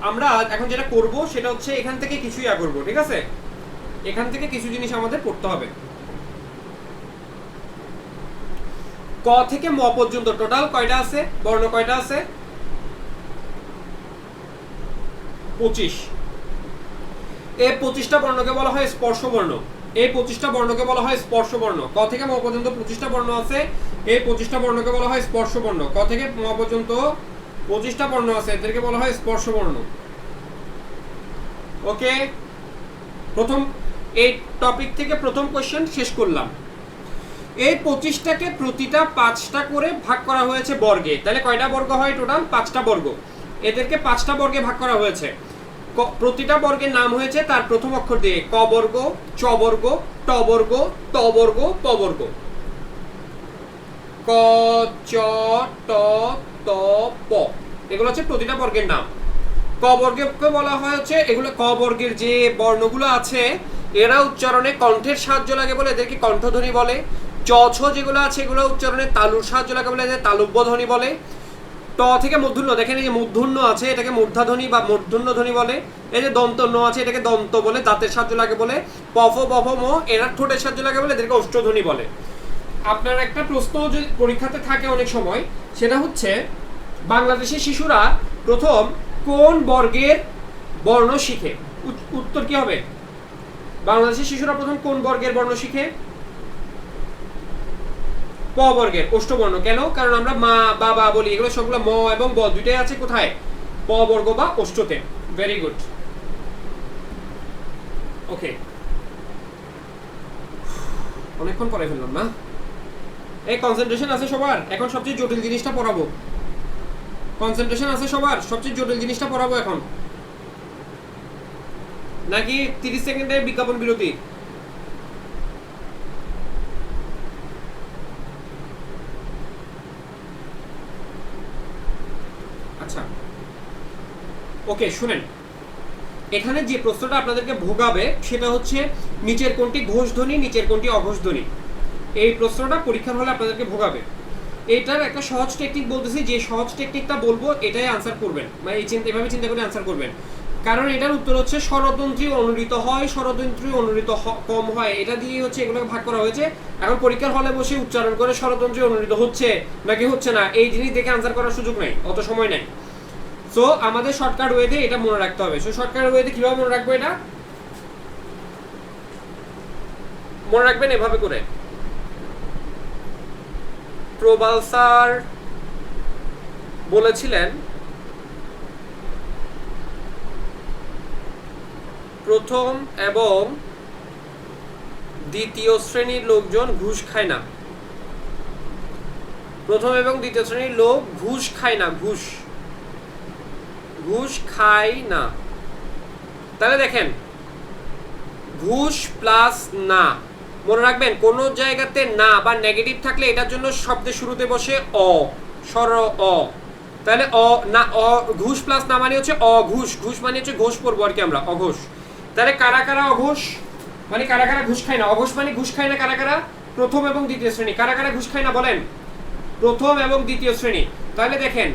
আমরা এখন যেটা করব সেটা হচ্ছে এখান থেকে কিছু ইয়া করব, ঠিক আছে? এখান থেকে কিছু জিনিস আমাদের পড়তে হবে। ক থেকে ম পর্যন্ত টোটাল কয়টা আছে, বর্ণ কয়টা আছে? 25। এই 25টা বর্ণকে বলা হয় স্পর্শ বর্ণ। এই 25টা বর্ণকে বলা হয় স্পর্শ বর্ণ। ক থেকে ম পর্যন্ত 25টা বর্ণ আছে, এই 25টা বর্ণকে বলা হয় স্পর্শ বর্ণ। ক থেকে ম পর্যন্ত 25টা বর্ণ আছে, এদেরকে বলা হয় স্পর্শ বর্ণ। ওকে, প্রথম এই টপিক থেকে প্রথম কোশ্চেন শেষ করলাম। এই 25টাকে প্রতিটা 5টা করে ভাগ করা হয়েছে বর্গে, তাহলে কয়টা বর্গ হয়? টোটাল 5টা বর্গ। এদেরকে 5টা বর্গে ভাগ করা হয়েছে। প্রতিটা বর্গের নাম হয়েছে তার প্রথম অক্ষর দিয়ে, ক বর্গ, চ বর্গ, ট বর্গ, ত বর্গ, প বর্গ। ক, চ, ট, ত, প, এগুলো হচ্ছে প্রতিটা বর্গের নাম। ক বর্গকে বলা হয় হচ্ছে, এগুলো ক বর্গের যে বর্ণগুলো আছে এরা উচ্চারণে কণ্ঠের সাহায্য লাগে বলে এদেরকে কণ্ঠধ্বনি বলে। চ ছ যেগুলো আছে এগুলো উচ্চারণে তালুর সাহায্য লাগে বলে এদের তালব্য ধ্বনি বলে। ট থেকে মূর্ধন্য, দেখেন এই যে মূর্ধন্য আছে এটাকে মূর্ধাধ্বনি বা মূর্ধন্য ধ্বনি বলে। এই যে দন্ত ন আছে এটাকে দন্ত বলে, দাঁতের সাহায্য লাগে বলে। পফ বফ ম এরা ঠোঁটের সাহায্য লাগে বলে এদেরকে ওষ্ঠধ্বনি বলে। আপনার একটা প্রশ্ন যদি পরীক্ষাতে থাকে অনেক সময়, সেটা হচ্ছে বাংলাদেশের শিশুরা প্রথম কোন বর্গের বর্ণ শিখে? উত্তর কি হবে? বাংলাদেশের শিশুরা প্রথম কোন বর্গের বর্ণ শিখে? প বর্গের ওষ্ঠবর্ণ। কেন? কারণ আমরা মা বাবা বলি, এগুলো সবগুলো ম এবং ব দুইটাই আছে কোথায়? প বর্গ বা ওষ্ঠতে। ভেরি গুড, ওকে। অনেকক্ষণ পরে ফেললাম না? এই কনসেন্ট্রেশন আছে সবার? এখন সবচেয়ে জটিল জিনিসটা পড়াবো। কনসেন্ট্রেশন আছে সবার? সবচেয়ে জটিল জিনিসটা পড়াবো এখন, নাকি 30 সেকেন্ডের বিজ্ঞাপন বিরতি? আচ্ছা, ওকে, শুনেন। এখানে যে প্রশ্নটা আপনাদেরকে ভোগাবে সেটা হচ্ছে নিচের কোনটি ঘোষ ধ্বনি, নিচের কোনটি অঘোষ ধ্বনি। এই প্রশ্নটা পরীক্ষার হলে আপনাদেরকে ভোগাবে। এটার একটা সহজ টেকনিক বলতেছি, যে সহজ টেকনিকটা বলবো এটাই আনসার করবেন, মানে এভাবে চিন্তা করে আনসার করবেন। কারণ এটার উত্তর হচ্ছে স্বরতন্ত্রী অনুরিত হয়, স্বরতন্ত্রী অনুরিত কম হয়, এটা দিয়ে হচ্ছে এগুলোকে ভাগ করা হয়েছে। এখন পরীক্ষার হলে বসে উচ্চারণ করে স্বরতন্ত্রী অনুরিত হচ্ছে নাকি হচ্ছে না এই জিনিস দেখে আনসার করার সুযোগ নাই, অত সময় নাই। সো আমাদের শর্টকাট ওয়েতে এটা মনে রাখতে হবে। সো শর্টকাট ওয়েতে কিভাবে মনে রাখবো? এটা মনে রাখবেন এভাবে করে। প্রবাল স্যার বলেছিলেন প্রথম এবং দ্বিতীয় শ্রেণীর লোকজন ঘুষ খায় না। প্রথম এবং দ্বিতীয় শ্রেণীর লোক ঘুষ খায় না, ঘুষ খায় না। তাহলে দেখেন, ঘুষ প্লাস না, মনে রাখবেন কোন জায়গাতে না বা নেগেটিভ থাকলে এটার জন্য শব্দের শুরুতে বসে অ, স্বর অ। তাহলে অ না, অ ঘুষ প্লাস না মানে হচ্ছে অঘুষ, ঘুষ মানে হচ্ছে ঘোষ পড়বো আর কি আমরা, অঘোষ। তাহলে কারা কারা অঘোষ মানে কারা কারা ঘুষ খায় না? অঘোষ মানে ঘুষ খায় না কারা কারা? প্রথম এবং দ্বিতীয় শ্রেণী। কারা কারা ঘুষ খায় না বলেন? প্রথম এবং দ্বিতীয় শ্রেণী। তাহলে দেখেন,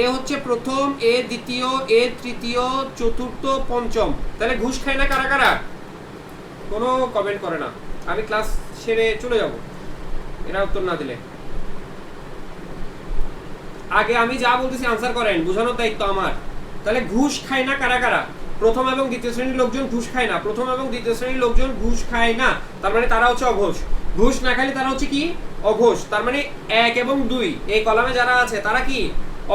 এ হচ্ছে প্রথম, এ দ্বিতীয়, এ তৃতীয়, চতুর্থ, পঞ্চম। তাহলে ঘুষ খায় না কারা কারা? কোনো কমেন্ট করে না, আমি ক্লাস সেরে চলে যাব এরা উত্তর না দিলে। আগে আমি যা বলতেছি আনসার করেন, বোঝানোর দায়িত্ব আমার। তাহলে ঘুষ খায় না কারা কারা? প্রথম এবং দ্বিতীয় শ্রেণীর লোকজন ঘুষ খায় না। প্রথম এবং দ্বিতীয় শ্রেণীর লোকজন ঘুষ খায় না, তার মানে তারা হচ্ছে অঘোষ। ঘুষ না খাইলে তারা হচ্ছে কি? অঘোষ। তার মানে 1 এবং 2 এই কলামে যারা আছে তারা কি?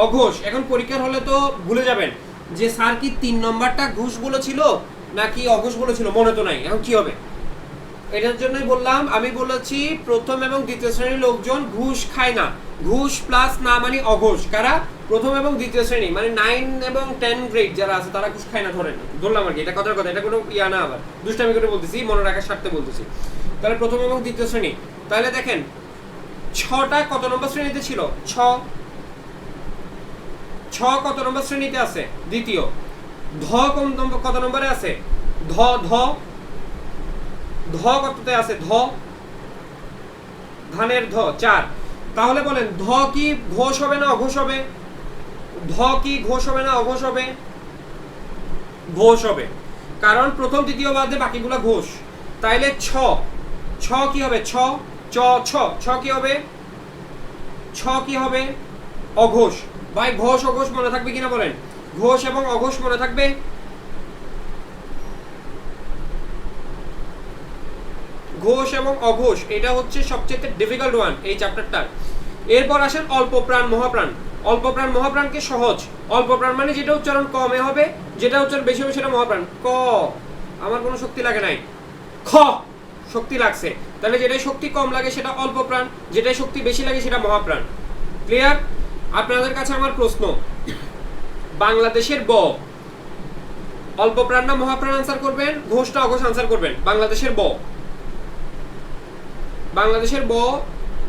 অঘোষ। এখন পরীক্ষার হলে তো ভুলে যাবেন যে স্যার কি 3 নম্বরটা ঘুষ বলেছিল নাকি অঘোষ বলেছিল, মনে তো নাই। এখন কি হবে? এটার জন্যই বললাম, আমি বলেছি প্রথম এবং দ্বিতীয় শ্রেণীর লোকজন ঘুষ খায় না। ঘুষ প্লাস না মানে অঘোষ। কারা? প্রথম এবং দ্বিতীয় শ্রেণী, মানে 9 এবং 10 গ্রেড যারা আছে তারা ঘুষ খায় না, ধরলাম আর কি। এটা কথার কথা, এটা কোনো ইয়া না, আবার দুষ্টামি করে বলতেছি, মনে রাখার স্বার্থে বলতেছি। তাহলে প্রথম এবং দ্বিতীয় শ্রেণী। তাহলে দেখেন 6টা কত নম্বর শ্রেণীতে ছিল? 6 কত নম্বর শ্রেণীতে আছে? দ্বিতীয়। ধ কত নম্বরে আছে? ধ কততে আছে? ধানের ধ 4। তাহলে বলেন ধ কি ঘোষ হবে না অঘোষ হবে? ধ কি ঘোষ হবে না অঘোষ হবে? ঘোষ হবে, কারণ প্রথম দ্বিতীয় বাদে বাকিগুলো ঘোষ। তাইলে ছ কি হবে? ছ কি হবে? কি হবে? অঘোষ। ভাই ঘোষ অঘোষ মনে থাকবে কিনা বলেন? ঘোষ এবং অঘোষ মনে থাকবে? ঘোষ এবং অঘোষ, এটা হচ্ছে সবচেয়ে ডিফিকাল্ট ওয়ান এই চ্যাপ্টারটার। এরপর আসেন অল্প প্রাণ মহাপ্রাণ। অল্প প্রাণ মহাপ্রাণকে সহজ। অল্প প্রাণ মানে যেটা উচ্চারণ কমে হবে, যেটা উচ্চারণ বেশি হবে সেটা মহাপ্রাণ। ক আমার কোনো শক্তি লাগে নাই, খ শক্তি লাগছে। তাহলে যেটাই শক্তি কম লাগে সেটা অল্প প্রাণ, যেটাই শক্তি বেশি লাগে সেটা মহাপ্রাণ। ক্লিয়ার? আপনাদের কাছে আমার প্রশ্ন, বাংলাদেশের ব অল্প প্রাণ না মহাপ্রাণ আনসার করবেন? ঘোষ না অঘোষ আনসার করবেন? বাংলাদেশের ব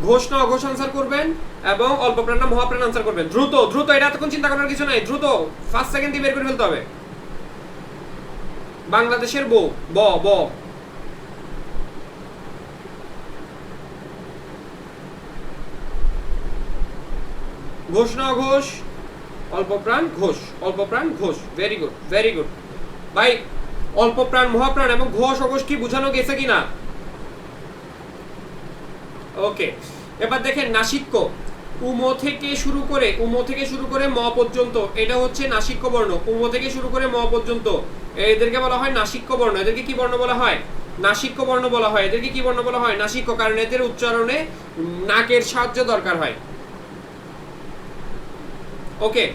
ঘোষ না অঘোষ আনসার করবেন এবং অল্প প্রাণ না মহাপ্রাণ আনসার করবেন। দ্রুত, এটা এতক্ষণ চিন্তা করার কিছু নাই, দ্রুত 5 সেকেন্ডে বের করে ফেলতে হবে। বাংলাদেশের ব ঘোষ না অঘোষ? অল্প প্রাণ ঘোষ, অল্প প্রাণ ঘোষ। ভেরি গুড ভাই। অল্প প্রাণ মহাপ্রাণ এবং ঘোষ অঘোষ কি বোঝানো গেছে কিনা? ওকে, এবার দেখেন নাসিক্য। উম থেকে শুরু করে ম পর্যন্ত, এটা হচ্ছে নাসিক্য বর্ণ। উম থেকে শুরু করে ম পর্যন্ত এদেরকে বলা হয় নাসিক্য বর্ণ। এদেরকে কি বর্ণ বলা হয়? নাসিক্য বর্ণ বলা হয়। এদেরকে কি বর্ণ বলা হয়? নাসিক্য, কারণ এদের উচ্চারণে নাকের সাহায্য দরকার হয়। ওকে,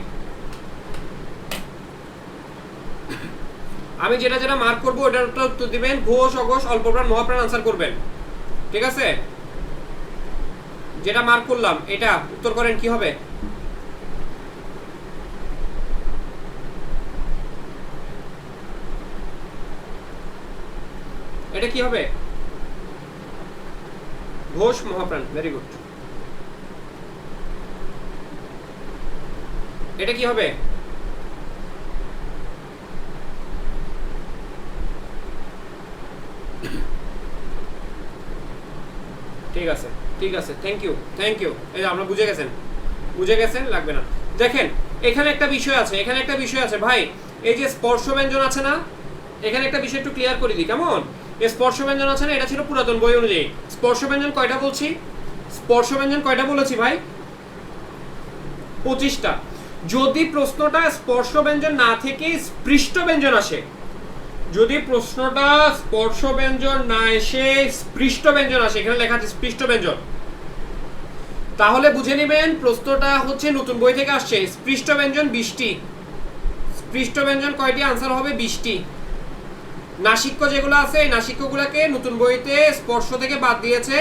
আমি যেটা মার্ক করবো ওটার উত্তর দিবেন। ঘোষ অঘোষ অল্প প্রাণ মহাপ্রাণ আনসার করবেন, ঠিক আছে? যেটা মার্ক করলাম এটা উত্তর করেন কি হবে? এটা কি হবে? ঘোষ মহাপ্রাণ। Very good. এটা কি হবে? ঠিক আছে, থ্যাংক ইউ। এই আপনারা বুঝে গেছেন, লাগবে না। দেখেন এখানে একটা বিষয় আছে ভাই, এই যে স্পর্শ ব্যঞ্জন আছে না, এখানে একটা বিষয় একটু ক্লিয়ার করে দিই কেমন? এই স্পর্শ ব্যঞ্জন আছে না, এটা ছিল পুরাতন বই অনুযায়ী। স্পর্শ ব্যঞ্জন কয়টা বলেছি ভাই? 25টা। যদি প্রশ্নটা স্পর্শ ব্যঞ্জন না থেকে স্পৃষ্ট ব্যঞ্জন আসে, যদি প্রশ্নটা স্পর্শ ব্যঞ্জন না এসে স্পৃষ্ট ব্যঞ্জন আসে, এখানে লেখা আছে স্পৃষ্ট ব্যঞ্জন, তাহলে বুঝে নেবেন প্রশ্নটা হচ্ছে নতুন বই থেকে আসছে। স্পৃষ্ট ব্যঞ্জন 20টি। স্পৃষ্ট ব্যঞ্জন কয়টি? আনসার হবে 20টি। নাসিক্য যেগুলো আছে এই নাসিক্যগুলোকে নতুন বইতে স্পর্শ থেকে বাদ দিয়েছে,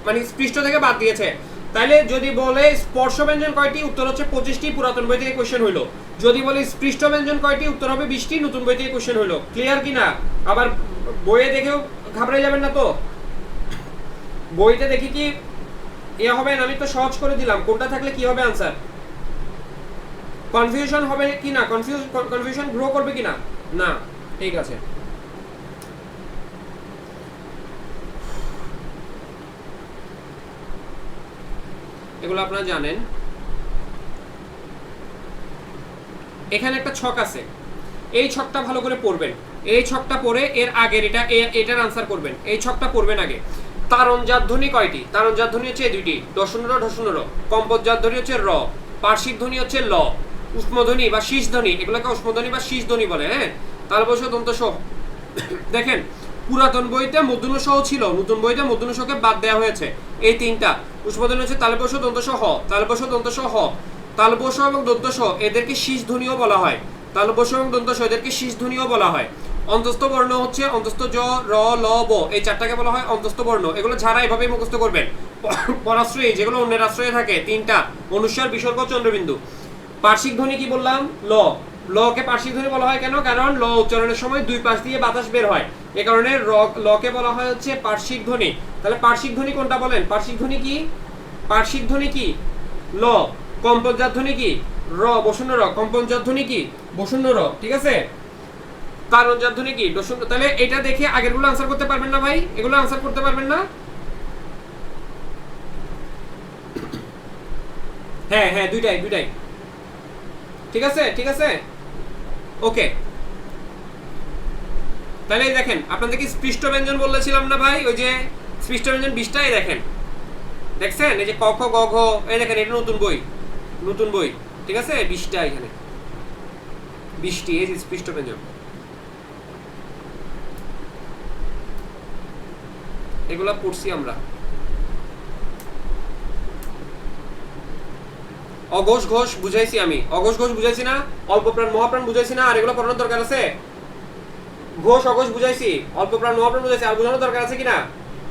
মানে স্পৃষ্ট থেকে বাদ দিয়েছে। তাহলে যদি বলে স্পর্শ ব্যঞ্জন কয়টি, উত্তর হচ্ছে 25টি, পুরাতন বই থেকে কোশ্চেন হইলো। যদি বলে স্পৃষ্ট ব্যঞ্জন কয়টি, উত্তর হবে 20টি, নতুন বই থেকে কোশ্চেন হইলো। ক্লিয়ার কিনা? আবার বইয়ে দেখেও ঘাবড়ে যাবেন না তো। বইতে দেখি কি হবে না, আমি তো সহজ করে দিলাম, কোনটা থাকলে কি হবে আনসার। কনফিউশন হবে কি না? কনফিউশন গ্রো করবে কিনা? না, ঠিক আছে। এগুলো আপনারা জানেন। এখানে একটা ছক আছে, এই ছকটা ভালো করে পড়বেন। এই ছকটা পড়ে এর আগের এটার আনসার করবেন। এই ছকটা পড়বেন আগে। তারণজাত ধ্বনি কয়টি? তারণজাত ধ্বনি হচ্ছে এই দুইটি, ডসুন র ঢসুন র। কম্পোজাত ধ্বনি হচ্ছে র। পার্শ্বিক ধ্বনি হচ্ছে ল। উষ্মধ্বনি বা শীষ ধ্বনি, এগুলোকে উষ্মধ্বনি বা শীষ ধ্বনি বলে। হ্যাঁ, তালবশ দন্ত স। দেখেন পুরাতন বইতে মূর্ধন্য স ছিল, নতুন বইতে মূর্ধন্য সকে বাদ দেওয়া হয়েছে। এই তিনটা উষ্মধ্বনি হচ্ছে তালবশ দন্ত স হ, তালবশ দন্ত স হ। তালবশ এবং দন্ত স এদেরকে শীষ ধ্বনিও বলা হয়। তালবশ এবং দন্ত স এদেরকে শীষ ধ্বনিও বলা হয়। অন্তস্থ বর্ণ হচ্ছে অন্তস্থ জ, র, ল, ব, এই চারটাকে বলা হয় অন্তস্থ বর্ণ। এগুলো ছাড়া এভাবেই মুখস্থ করবেন। পরাশ্রয়ী যেগুলো অন্যের আশ্রয়ে থাকে তিনটা, অনুস্বার, বিসর্গ, চন্দ্রবিন্দু। পার্শ্বিক ধ্বনি কি বললাম? ল। লকে পার্শ্বিক ধ্বনি বলা হয় কেন? কারণ ল উচ্চারণের সময় দুই পাশ দিয়ে বাতাস বের হয়, এ কারণে লকে বলা হয় হচ্ছে পার্শ্বিক ধ্বনি। তাহলে পার্শ্বিক ধ্বনি কোনটা বলেন? পার্শ্বিক ধ্বনি কি? পার্শ্বিক ধ্বনি কি? ল। কম্পনজাত ধ্বনি কি? র বসুন র। কম্পনজাত ধ্বনি কি? বসুন র। ঠিক আছে। তারণজাত ধ্বনি কি? ডসুন। তাহলে এটা দেখে আগেরগুলো আনসার করতে পারবেন না ভাই? এগুলো আনসার করতে পারবেন না? হ্যাঁ হ্যাঁ, দুইটাই দুইটাই। ঠিক আছে ঠিক আছে, ওকে। তাহলে এই দেখেন আপনাদেরকে স্পৃষ্ট ব্যঞ্জন বলেছিলাম না ভাই? ওই যে স্পৃষ্ট ব্যঞ্জন 20টাই দেখেন, দেখছেন? এই যে ক খ গ ঘ, এই দেখেন এটা নতুন বই, নতুন বই। ঠিক আছে, 20টা এখানে, 20টি এই যে স্পৃষ্ট ব্যঞ্জন। এগুলা পড়ছি আমরা। অঘোষ ঘোষ বুঝাইছি আমি, অঘোষ ঘোষ বুঝাইছি না? অল্প প্রাণ মহাপ্রাণ বুঝাইছি না? আর এগুলো পড়ানোর দরকার আছে? ঘোষ অঘোষ বুঝাইছি, অল্প প্রাণ মহাপ্রাণ বুঝাইছি, আর বোঝানোর দরকার আছে কিনা?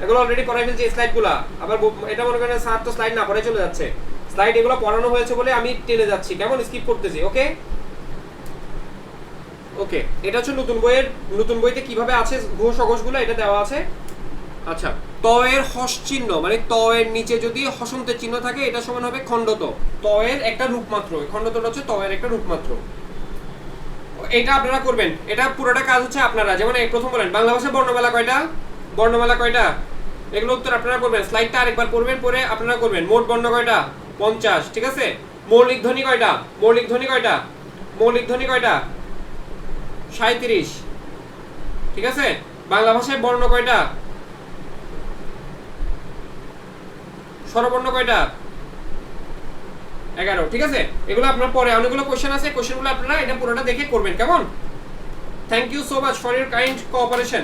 এগুলো অলরেডি পড়াই ফেলছি এই স্লাইডগুলা। আবার এটা মনে করেন স্যার তো স্লাইড না পড়ে চলে যাচ্ছে। স্লাইড এগুলো পড়ানো হয়েছে বলে আমি টেনে যাচ্ছি, কেমন স্কিপ করতেছি। ওকে ওকে, এটা হচ্ছে নতুন বইয়ের, নতুন বইতে কিভাবে আছে ঘোষ অঘোষগুলো এটা দেওয়া আছে। আচ্ছা, ত এর হস চিহ্ন মানে ত এর নিচে যদি হসন্তের চিহ্ন থাকে এটা সমান হবে খণ্ডত। ত এর একটা রূপ মাত্র, খণ্ডতটা হচ্ছে ত এর একটা রূপ মাত্র। এটা আপনারা করবেন, এটা পুরোটা কাজ হচ্ছে আপনারা। যেমন এই প্রথম বলেন বাংলা ভাষায় বর্ণমালা কয়টা? বর্ণমালা কয়টা? এগুলো উত্তর আপনারা করবেন। স্লাইডটা আরেকবার পড়বেন, পরে আপনারা করবেন। মোট বর্ণ কয়টা? 50। ঠিক আছে। মৌলিক ধ্বনি কয়টা? মৌলিক ধ্বনি কয়টা? মৌলিক ধ্বনি কয়টা? 37। ঠিক আছে। বাংলা ভাষায় বর্ণ কয়টা? স্বরবর্ণ কয়টা? 11। ঠিক আছে। এগুলো আপনার পরে অনেকগুলো কোশ্চেন আছে, কোশ্চেনগুলো আপনারা এটা পুরোটা দেখে করবেন, কেমন? Thank you so much for your kind cooperation.